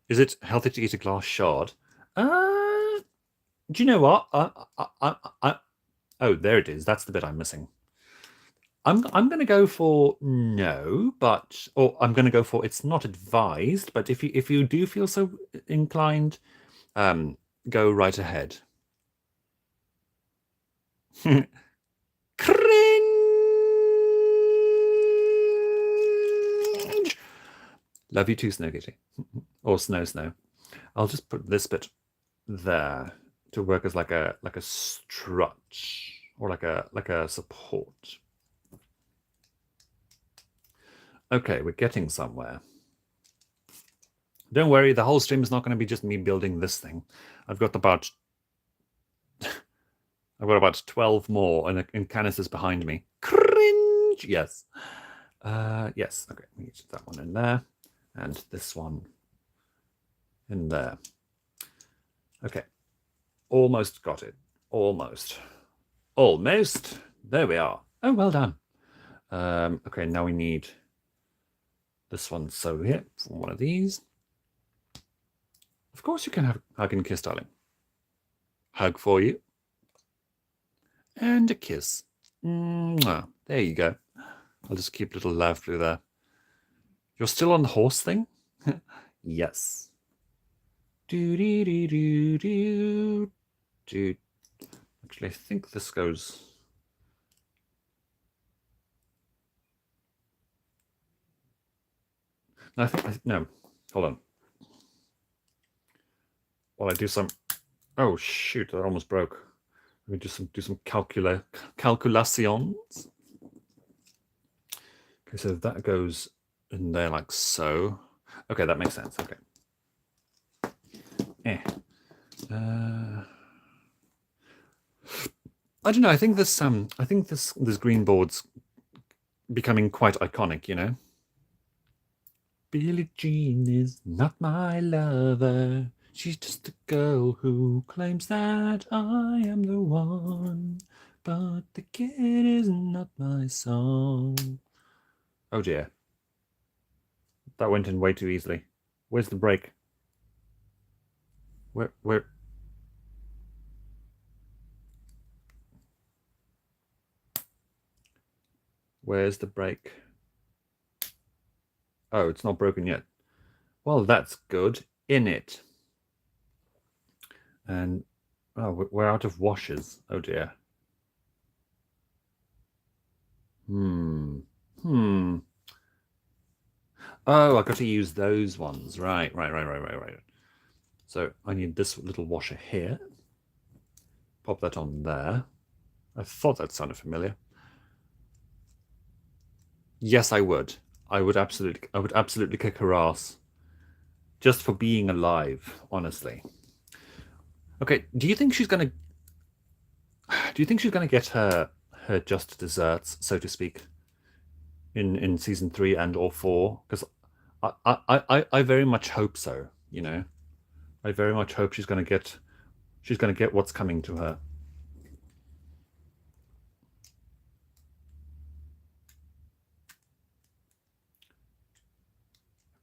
Is it healthy to eat a glass shard? Do you know what? Oh, there it is. That's the bit I'm missing. I'm going to go for no, but or I'm going to go for it's not advised. But if you do feel so inclined, go right ahead. Cringe. Love you too, Snow Kitty, or Snow. I'll just put this bit there to work as like a strut or like a support. Okay, we're getting somewhere. Don't worry, the whole stream is not going to be just me building this thing. I've got about 12 more, and Canis is behind me. Cringe. Yes. Yes. Okay, we need that one in there, and this one in there. Okay, almost got it. Almost. There we are. Oh, well done. Okay, now we need this one. So here, one of these. Of course you can have hug and kiss, darling. Hug for you. And a kiss. Mwah. There you go. I'll just keep little love through there. You're still on the horse thing? Yes. Do. Actually, I think this goes... No, hold on. While I do some... Oh, shoot, that almost broke. Let me do some calculations. Okay, so that goes in there like so. Okay, that makes sense. Okay. I don't know. I think this green board's becoming quite iconic. You know. Billie Jean is not my lover. She's just a girl who claims that I am the one. But the kid is not my song. Oh dear. That went in way too easily. Where's the break? Where? Where's the break? Oh, it's not broken yet. Well, that's good. In it. And, oh, we're out of washers. Oh dear. Oh, I've got to use those ones. Right. So I need this little washer here. Pop that on there. I thought that sounded familiar. Yes, I would. I would absolutely kick her ass. Just for being alive, honestly. Okay, do you think she's gonna get her just desserts, so to speak, in season 3 and or 4? Because I very much hope so, you know. I very much hope she's gonna get what's coming to her.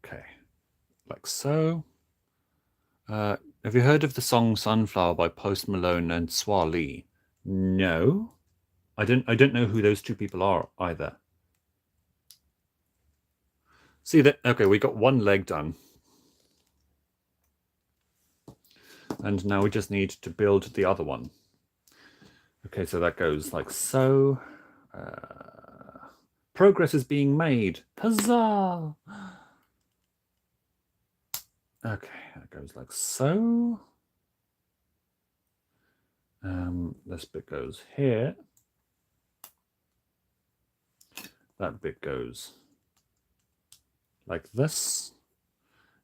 Okay, like so. Have you heard of the song Sunflower by Post Malone and Swa Lee? No. I don't know who those two people are either. See that? Okay, we got one leg done. And now we just need to build the other one. Okay, so that goes like so. Progress is being made. Huzzah! Okay, that goes like so. This bit goes here. That bit goes like this.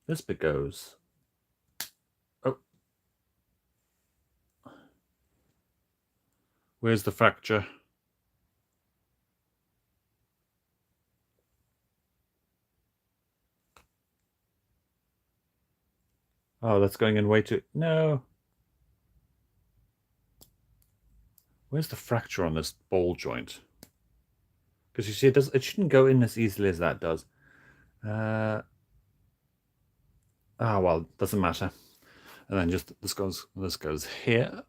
This bit goes. Oh. Where's the fracture? Oh, that's going in way too... No. Where's the fracture on this ball joint? Because you see, it shouldn't go in as easily as that does. Well, doesn't matter. And then just this goes here.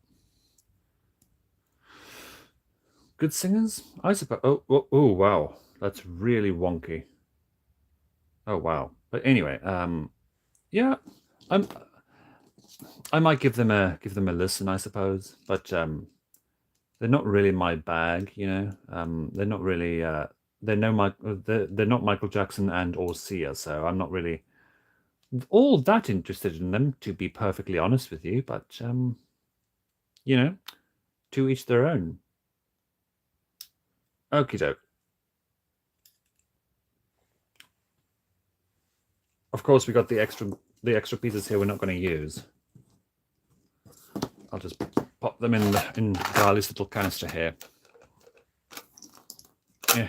Good singers, I suppose. Oh, wow, that's really wonky. Oh wow. But anyway, yeah, I might give them a listen, I suppose. But they're not really my bag, you know. They're not really. They're not Michael Jackson and or Sia, so I'm not really all that interested in them, to be perfectly honest with you. But you know, to each their own. Okie doke. Of course, we got the extra pieces here we're not going to use. I'll just pop them in Garley's little canister here. Yeah.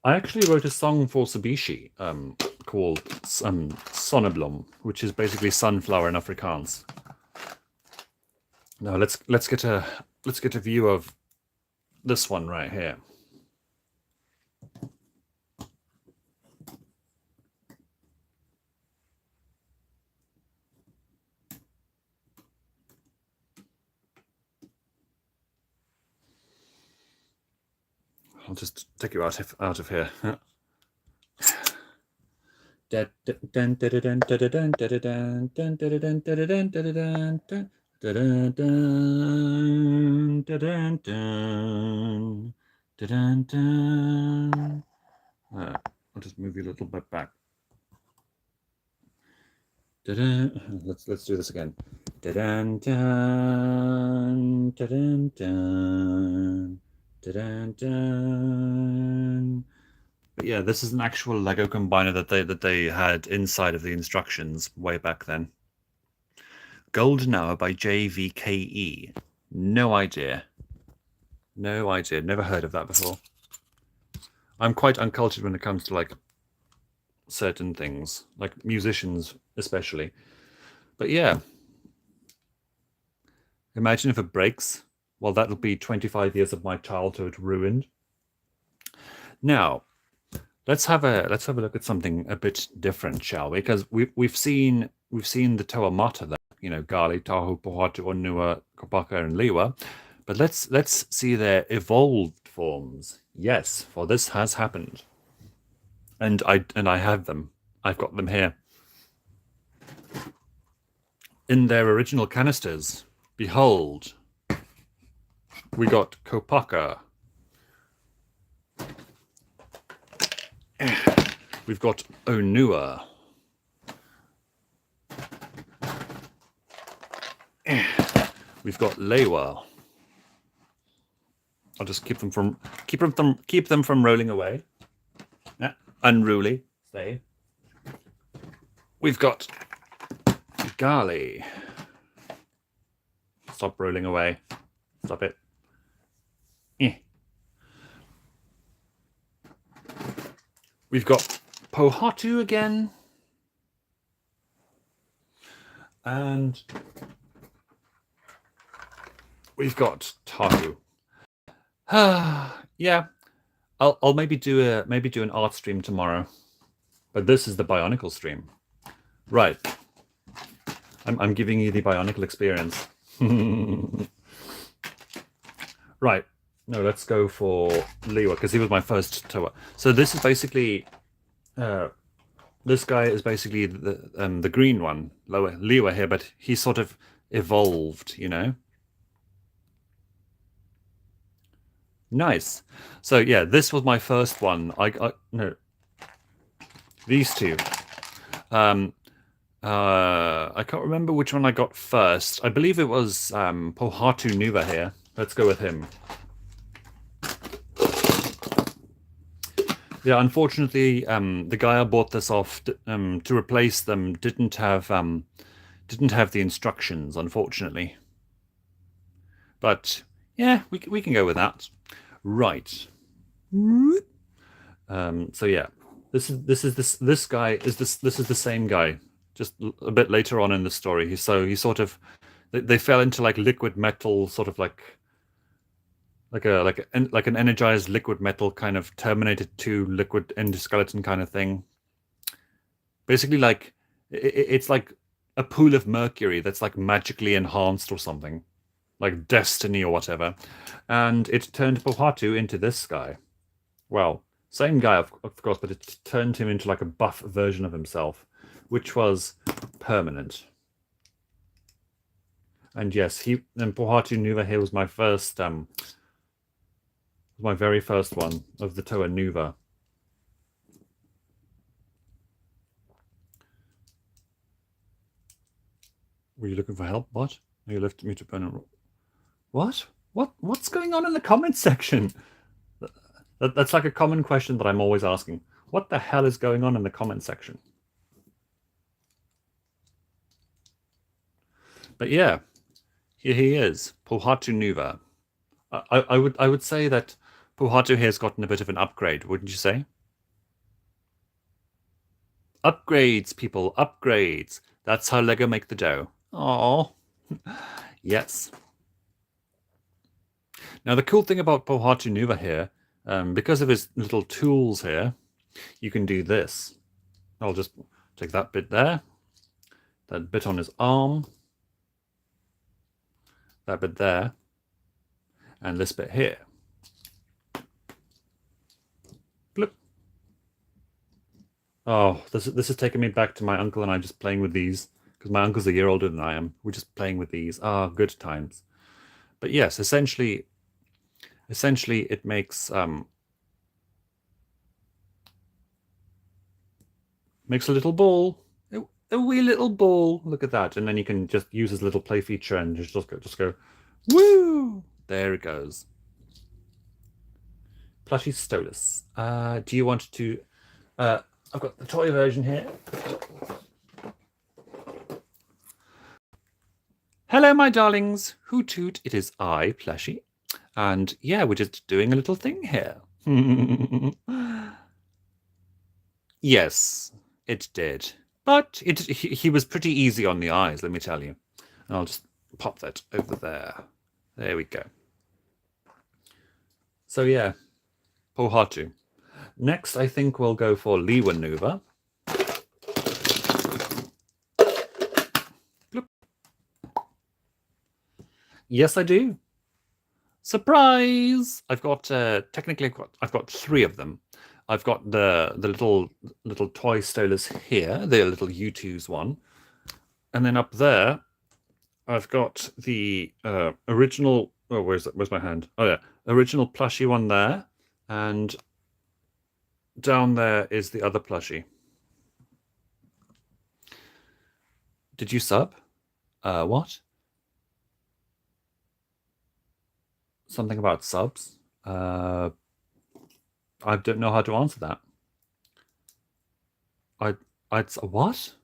I actually wrote a song for Sabishi called Sonneblom, which is basically sunflower in Afrikaans. Now let's get a view of this one right here. I'll just take you out of here. I'll just move you a little bit back. Let's do this again. But yeah, this is an actual Lego combiner that they had inside of the instructions way back then. Golden Hour by JVKE. No idea. No idea. Never heard of that before. I'm quite uncultured when it comes to like certain things, like musicians especially. But yeah. Imagine if it breaks. Well, that'll be 25 years of my childhood ruined. Now, let's have a look at something a bit different, shall we? Because we've seen the Toa Mata there, you know, Gali, Tahu, Pohatu, Onua, Kopaka, and Liwa. But let's see their evolved forms. Yes, for this has happened. And I have them. I've got them here. In their original canisters, behold, we got Kopaka. We've got Onua. We've got Lewa. I'll just keep them from rolling away. Yeah, unruly. Stay. We've got Gali. Stop rolling away. Stop it. We've got Pohatu again. And we've got Tahu. Yeah. I'll maybe do an art stream tomorrow. But this is the Bionicle stream. Right. I'm giving you the Bionicle experience. Right. No, let's go for Liwa, because he was my first Toa. So this is basically, this guy is basically the green one, Liwa here, but he sort of evolved, you know. Nice. So yeah, this was my first one. No, these two. I can't remember which one I got first. I believe it was Pohatu Nuva here. Let's go with him. Yeah, unfortunately, the guy I bought this off to replace them didn't have the instructions, unfortunately. But yeah, we can go with that. Right. So yeah, this guy is this is the same guy. Just a bit later on in the story, he sort of they fell into like liquid metal, sort of like an energized liquid metal kind of Terminator 2 liquid endoskeleton kind of thing. Basically, like it's like a pool of mercury that's like magically enhanced or something, like destiny or whatever. And it turned Pohatu into this guy. Well, same guy, of course, but it turned him into like a buff version of himself, which was permanent. And yes, Pohatu Nuva here was my very first one of the Toa Nuva. Were you looking for help? What? Are you lifting me to burn a... What? What's going on in the comments section? That's like a common question that I'm always asking. What the hell is going on in the comment section? But yeah, here he is, Pohatu Nuva. I would say that Pohatu here has gotten a bit of an upgrade, wouldn't you say? Upgrades, people, upgrades. That's how Lego make the dough. Oh, yes. Now the cool thing about Pohatu Nuva here, because of his little tools here, you can do this. I'll just take that bit there, that bit on his arm, that bit there, and this bit here. Bloop. Oh, this is taking me back to my uncle and I just playing with these, because my uncle's a year older than I am. We're just playing with these. Ah, good times. But yes, essentially it makes makes a little ball, a wee little ball. Look at that, and then you can just use his little play feature and just go, woo! There it goes. Plushy Stolas. Do you want to? I've got the toy version here. Hello, my darlings. Hoot toot! It is I, Plushy, and yeah, we're just doing a little thing here. Yes, it did. But he was pretty easy on the eyes, let me tell you. And I'll just pop that over there. There we go. So yeah, Pohatu. Next, I think we'll go for Liwa Nuva. Bloop. Yes, I do. Surprise! I've got technically I've got three of them. I've got the little toy Stolas here, the little U2's one, and then up there, I've got the original. Oh, where's my hand? Oh yeah, original plushie one there, and down there is the other plushie. Did you sub? What? Something about subs? I don't know how to answer that. I'd what?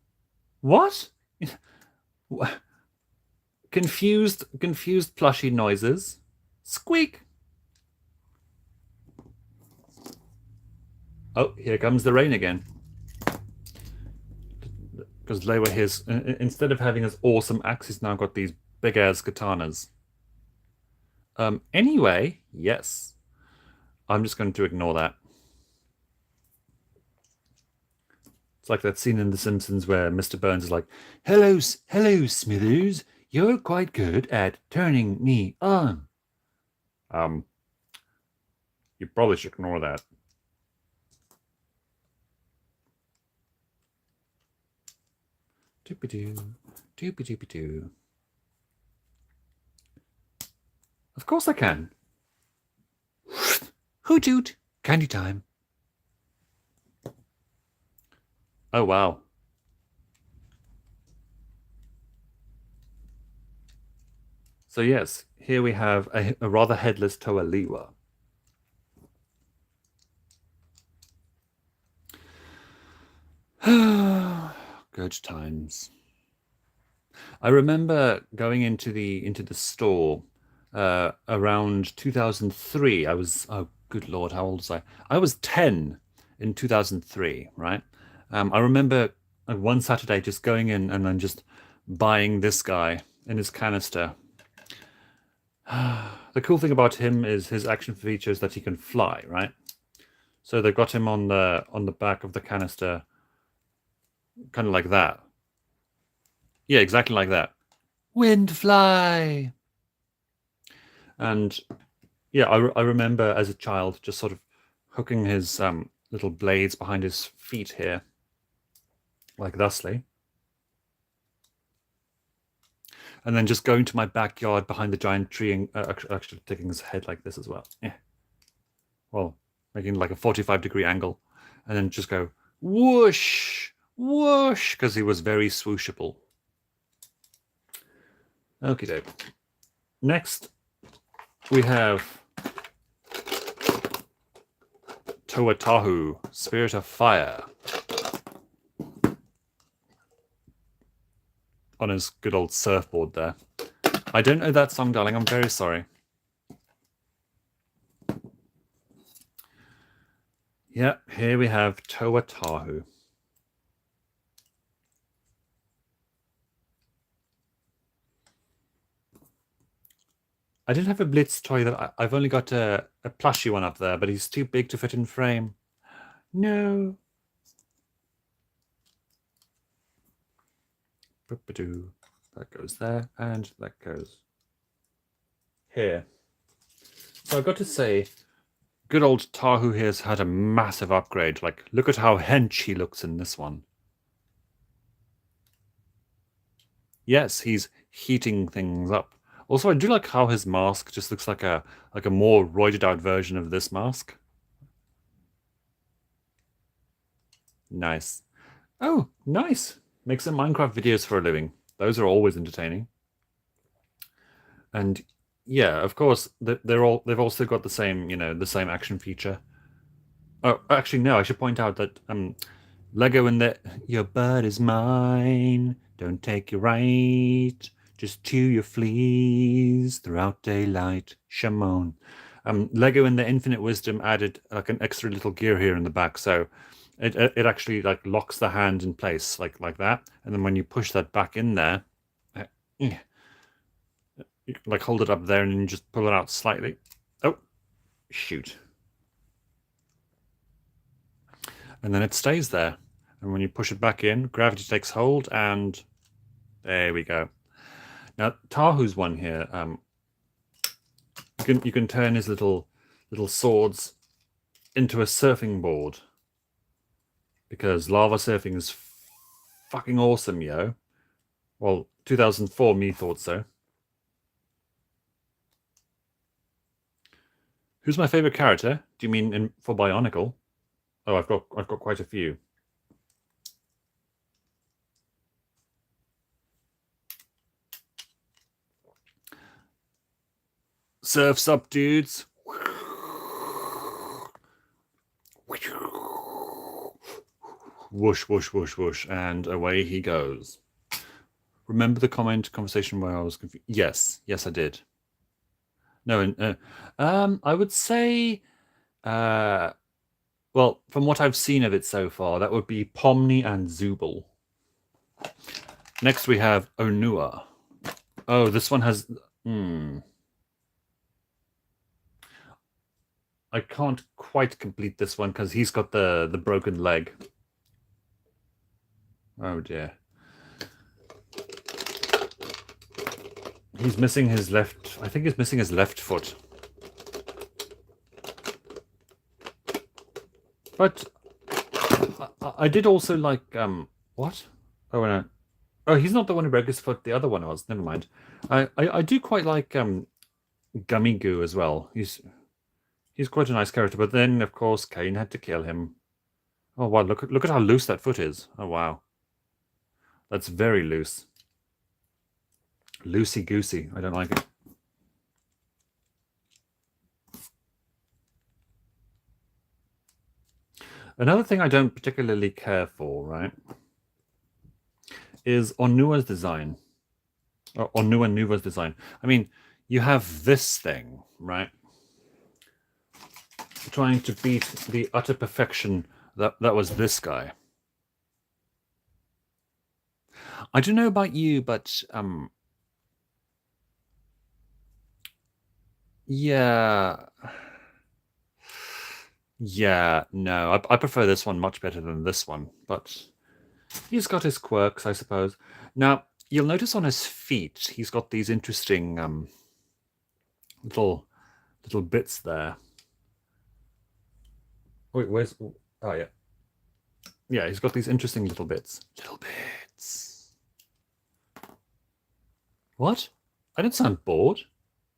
What? Confused plushie noises. Squeak. Oh, here comes the rain again. Because Lewa here's, instead of having his awesome axe, he's now got these big ass katanas. Anyway, yes. I'm just going to ignore that. It's like that scene in The Simpsons where Mr. Burns is like, hello, Smithers. You're quite good at turning me on. You probably should ignore that. Doopy-doo, doopy-doopy-doo. Of course I can. Hoot toot, candy time. Oh, wow. So yes, here we have a rather headless Toa Liwa. Good times. I remember going into the store around 2003. I was, oh, good Lord, how old was I? I was 10 in 2003, right? I remember one Saturday just going in and then just buying this guy in his canister. The cool thing about him is his action feature is that he can fly, right? So they've got him on the back of the canister, kind of like that. Yeah, exactly like that. Windfly! And yeah, I remember as a child just sort of hooking his little blades behind his feet here, like thusly. And then just going to my backyard behind the giant tree and actually taking his head like this as well. Yeah. Well, making like a 45-degree angle. And then just go whoosh, whoosh, because he was very swooshable. Okie doke. Next, we have Toatahu, Spirit of Fire, on his good old surfboard there. I don't know that song, darling. I'm very sorry. Yeah, here we have Toatahu. I did have a Blitz toy that I've only got a plushie one up there, but he's too big to fit in frame. No. That goes there, and that goes here. So I've got to say, good old Tahu here's had a massive upgrade. Like, look at how hench he looks in this one. Yes, he's heating things up. Also, I do like how his mask just looks like a more roided out version of this mask. Nice. Oh, nice. Makes some Minecraft videos for a living. Those are always entertaining. And yeah, of course, they've also got the same, the same action feature. Oh, actually, no, I should point out that Lego in the your bird is mine, don't take your right, just chew your fleas throughout daylight, Shimon. Lego in the Infinite Wisdom added like an extra little gear here in the back, so it actually like locks the hand in place like that, and then when you push that back in there, you like hold it up there and then you just pull it out slightly. Oh, shoot. And then it stays there. And when you push it back in, gravity takes hold, and there we go. Now, Tahu's one here, you can turn his little swords into a surfing board, because lava surfing is fucking awesome, yo. Well, 2004, me thought so. Who's my favorite character? Do you mean for Bionicle? Oh, I've got quite a few. Surf's up, dudes. Whoosh, whoosh, whoosh, whoosh, and away he goes. Remember the conversation where I was confused? Yes, I did. No, I would say, well, from what I've seen of it so far, that would be Pomni and Zubul. Next we have Onua. Oh, this one has... I can't quite complete this one because he's got the broken leg. Oh dear. He's missing his left... I think he's missing his left foot. But I did also like... what? Oh, no. Oh, he's not the one who broke his foot. The other one was. Never mind. I do quite like Gummy Goo as well. He's quite a nice character. But then, of course, Cain had to kill him. Oh, wow. Look at how loose that foot is. Oh, wow. That's very loose. Loosey-goosey. I don't like it. Another thing I don't particularly care for, right, is Onua's design. Or Onua Nuva's design. I mean, you have this thing, right? Trying to beat the utter perfection that was this guy. I don't know about you, but yeah, no, I prefer this one much better than this one, but he's got his quirks, I suppose. Now, you'll notice on his feet, he's got these interesting little bits there. Wait, where's... Oh, yeah. Yeah, he's got these interesting little bits. Little bits. What? I didn't sound bored.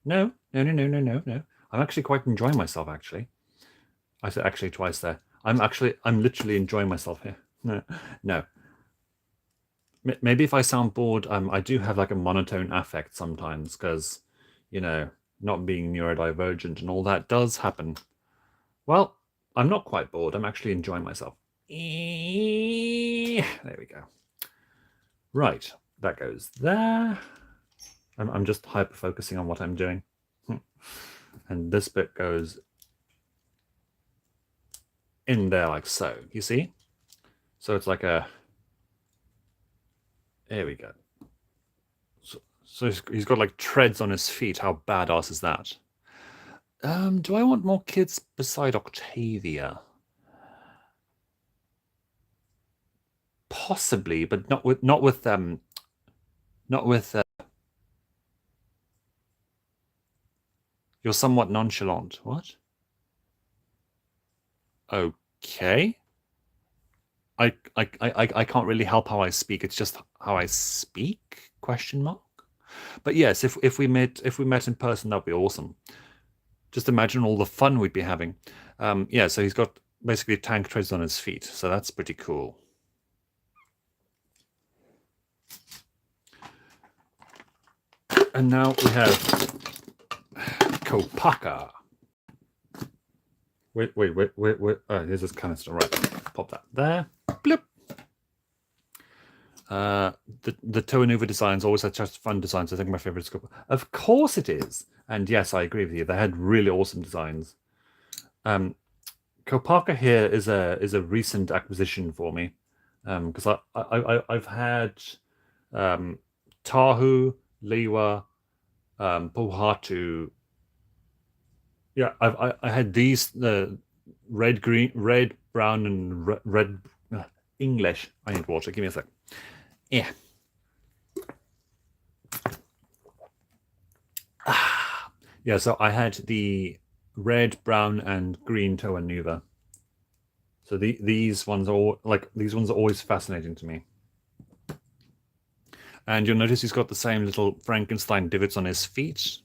No. I'm actually quite enjoying myself, actually. I said actually twice there. I'm literally enjoying myself here. No. Maybe if I sound bored, I do have like a monotone affect sometimes because, you know, not being neurodivergent and all that does happen. Well, I'm not quite bored. I'm actually enjoying myself. There we go. Right, that goes there. I'm just hyper focusing on what I'm doing. And this bit goes in there like so, you see? So it's like a... There we go. So he's got like treads on his feet. How badass is that? Do I want more kids beside Octavia? Possibly, but not with you're somewhat nonchalant. What? Okay. I can't really help how I speak. It's just how I speak? Question mark. But yes, if we met in person, that'd be awesome. Just imagine all the fun we'd be having. Yeah, so he's got basically tank treads on his feet, so that's pretty cool. And now we have Kopaka. Wait. Oh, here's this canister. Right, pop that there. Blip. The Toanuva designs always had such fun designs. I think my favorite is Kopaka. Of course it is. And yes, I agree with you. They had really awesome designs. Kopaka here is a recent acquisition for me because I've had Tahu, Liwa, Pohatu. Yeah, I had these red, brown, and red. English. I need water. Give me a sec. Yeah. Yeah. So I had the red, brown, and green Toanuva. So these ones are always fascinating to me. And you'll notice he's got the same little Frankenstein divots on his feet.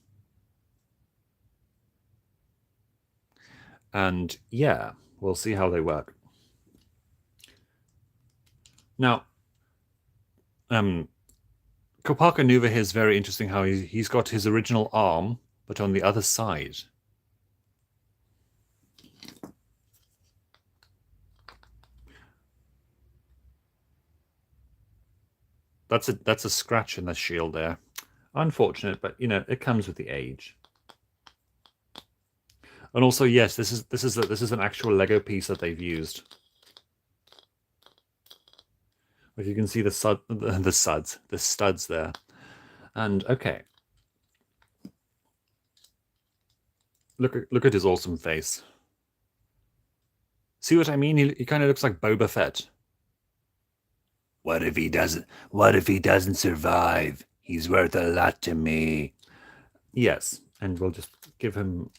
And yeah, we'll see how they work. Now, Kopaka Nuva here is very interesting how he's got his original arm, but on the other side. That's a scratch in the shield there. Unfortunate, but you know, it comes with the age. And also, yes, this is an actual Lego piece that they've used. If you can see the studs there. And okay. Look at his awesome face. See what I mean? He kind of looks like Boba Fett. What if he doesn't survive? He's worth a lot to me. Yes, and we'll just give him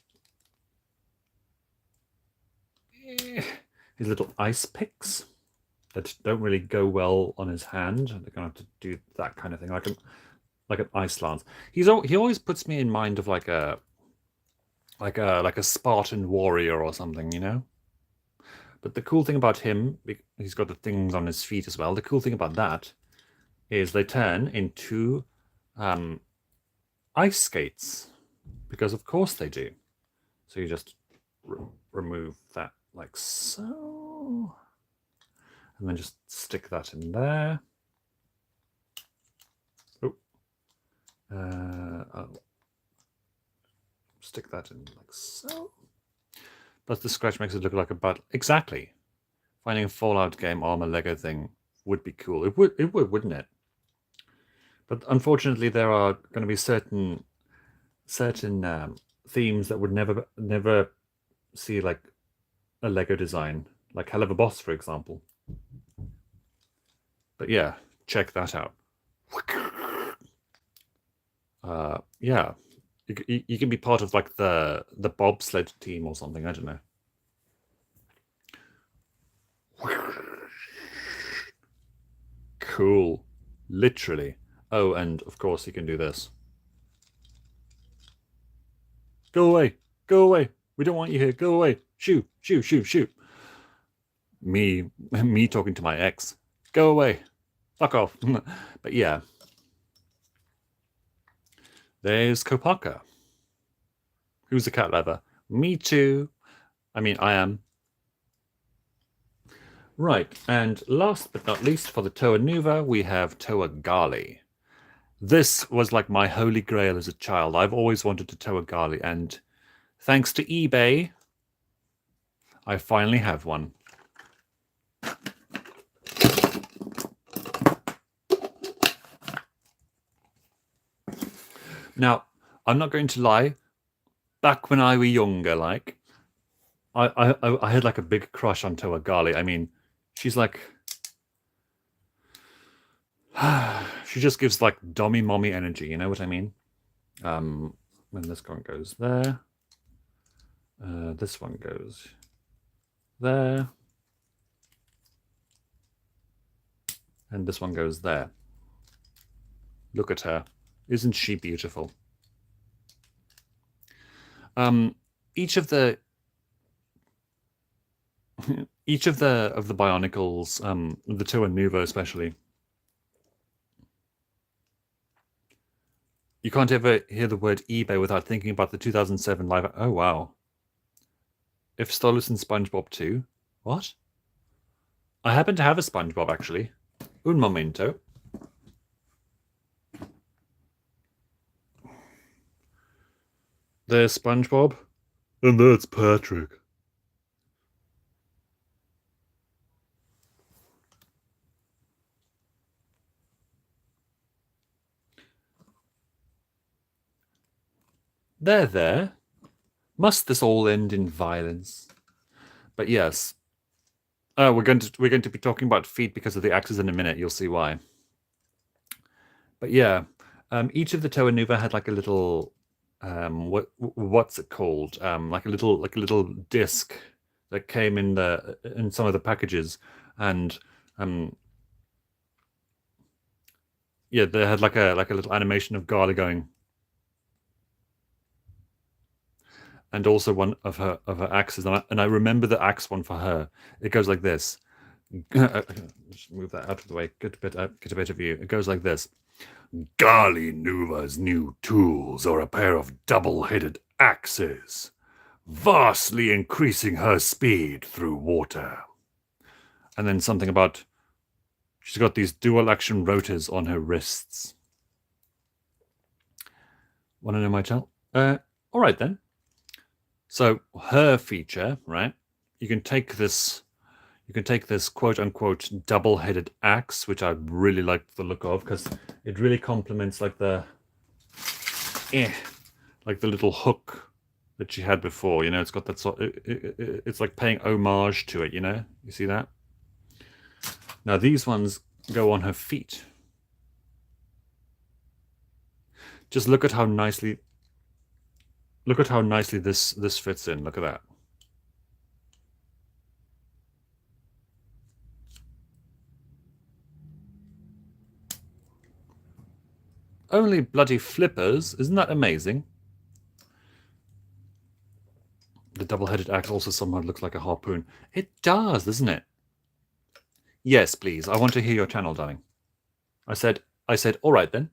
his little ice picks that don't really go well on his hand. They're gonna have to do that kind of thing, like an ice lance. He always puts me in mind of like a Spartan warrior or something, you know. But the cool thing about him, he's got the things on his feet as well. The cool thing about that is they turn into ice skates, because of course they do. So you just remove that like so, and then just stick that in there. Oh. stick that in like so. But the scratch makes it look like a butt. Exactly. Finding a Fallout game armor Lego thing would be cool. It would, wouldn't it? But unfortunately, there are going to be certain themes that would never see like a Lego design, like Hell of a Boss, for example. But yeah, check that out. Yeah, you can be part of like the bobsled team or something. I don't know. Cool, literally. Oh, and of course you can do this. Go away, go away. We don't want you here. Go away. Shoo, shoo, shoo, shoo. Me talking to my ex. Go away. Fuck off. But yeah. There's Kopaka. Who's a cat lover? Me too. I mean, I am. Right, and last but not least, for the Toa Nuva, we have Toa Gali. This was like my holy grail as a child. I've always wanted to Toa Gali, and thanks to eBay, I finally have one. Now, I'm not going to lie. Back when I were younger, like, I had like a big crush on Toa Gali. I mean, she's like, she just gives like dommy mommy energy. You know what I mean? When this one goes there, this one goes there, and this one goes there. Look at her. Isn't she beautiful? Each of the Bionicles, the Toa Nuva especially, you can't ever hear the word eBay without thinking about the 2007 live. Oh wow! If Stolas and SpongeBob too. What? I happen to have a SpongeBob actually. Un momento. There's SpongeBob, and that's Patrick. There. Must this all end in violence? But yes. We're going to be talking about feet because of the axes in a minute. You'll see why. But yeah, each of the Toa Nuva had like a little what's it called? Like a little disc that came in some of the packages, and yeah, they had like a little animation of Garla going. And also one of her axes, and I remember the axe one for her. It goes like this. Just move that out of the way. Get a better view. It goes like this. Gali Nuva's new tools are a pair of double-headed axes, vastly increasing her speed through water. And then something about she's got these dual-action rotors on her wrists. Want to know my channel? All right then. So her feature, right? You can take this quote unquote double-headed axe, which I really like the look of because it really complements like the little hook that she had before. You know, it's got that sort. It's like paying homage to it. You know, you see that? Now these ones go on her feet. Just look at how nicely. Look at how nicely this fits in. Look at that. Only bloody flippers. Isn't that amazing? The double-headed axe also somehow looks like a harpoon. It does, doesn't it? Yes, please. I want to hear your channel, darling. I said, all right then.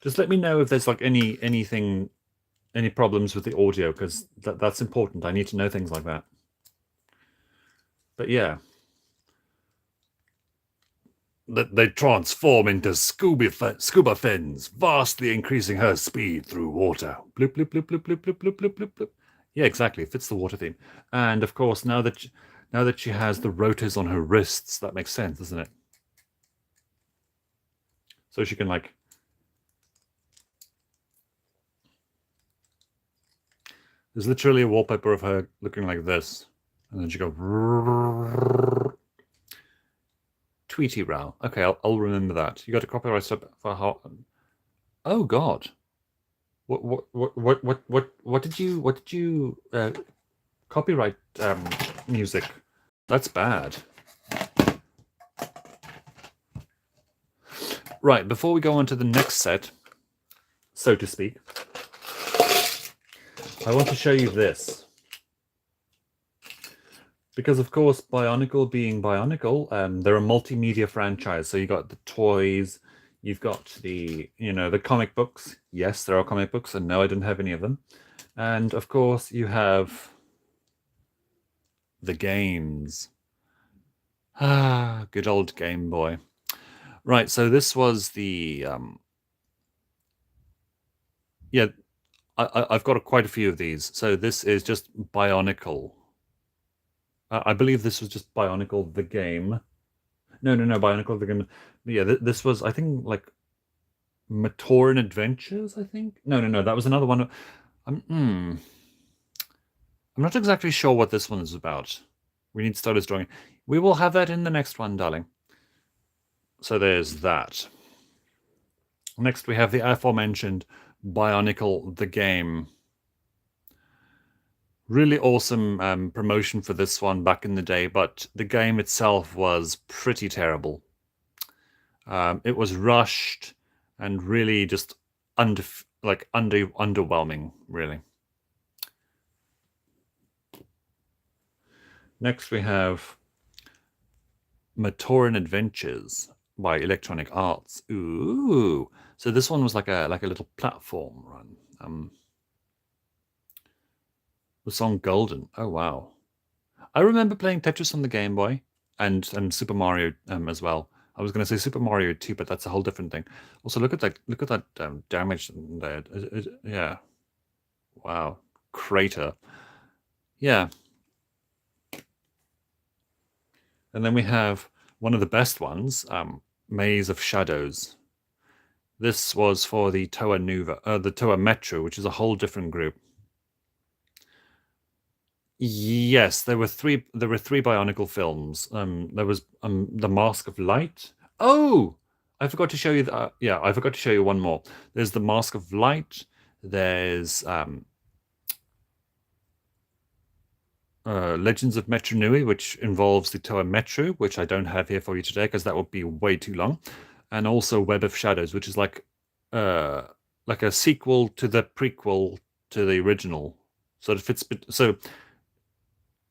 Just let me know if there's like any problems with the audio, because that's important. I need to know things like that. But yeah. they transform into scuba fins, vastly increasing her speed through water. Bloop, bloop, bloop, bloop, bloop, bloop, bloop, bloop, bloop, bloop. Yeah, exactly. It fits the water theme. And of course, now that she has the rotors on her wrists, that makes sense, doesn't it? So she can like. There's literally a wallpaper of her looking like this, and then she go. Tweety Row. Okay, I'll remember that. You got a copyright strike for how? Oh God. What did you copyright music? That's bad. Right, before we go on to the next set, so to speak, I want to show you this. Because of course, Bionicle being Bionicle, they're a multimedia franchise. So you got the toys, you've got the the comic books. Yes, there are comic books, and no, I didn't have any of them. And of course, you have the games. Ah, good old Game Boy. Right, so this was the yeah, I've got quite a few of these. So this is just Bionicle. I believe this was just Bionicle the game. No, Bionicle the game. Yeah, this was, I think, like Matoran Adventures, I think. No, that was another one. I'm not exactly sure what this one is about. We need Stolas drawing. We will have that in the next one, darling. So there's that. Next, we have the aforementioned Bionicle the game. Really awesome promotion for this one back in the day, but the game itself was pretty terrible. It was rushed and really just underwhelming, really. Next, we have Matoran Adventures by Electronic Arts. Ooh, so this one was like a little platform run. The song Golden. Oh wow, I remember playing Tetris on the Game Boy and Super Mario as well. I was going to say Super Mario 2, but that's a whole different thing. Also, look at that damage there. Yeah, wow, crater. Yeah, and then we have one of the best ones, Maze of Shadows. This was for the Toa the Toa Metro, which is a whole different group. Yes, there were three. There were three Bionicle films. There was the Mask of Light. Oh, I forgot to show you. Yeah, I forgot to show you one more. There's the Mask of Light. There's Legends of Metro Nui, which involves the Toa Metro, which I don't have here for you today because that would be way too long, and also Web of Shadows, which is like a sequel to the prequel to the original. So it fits. So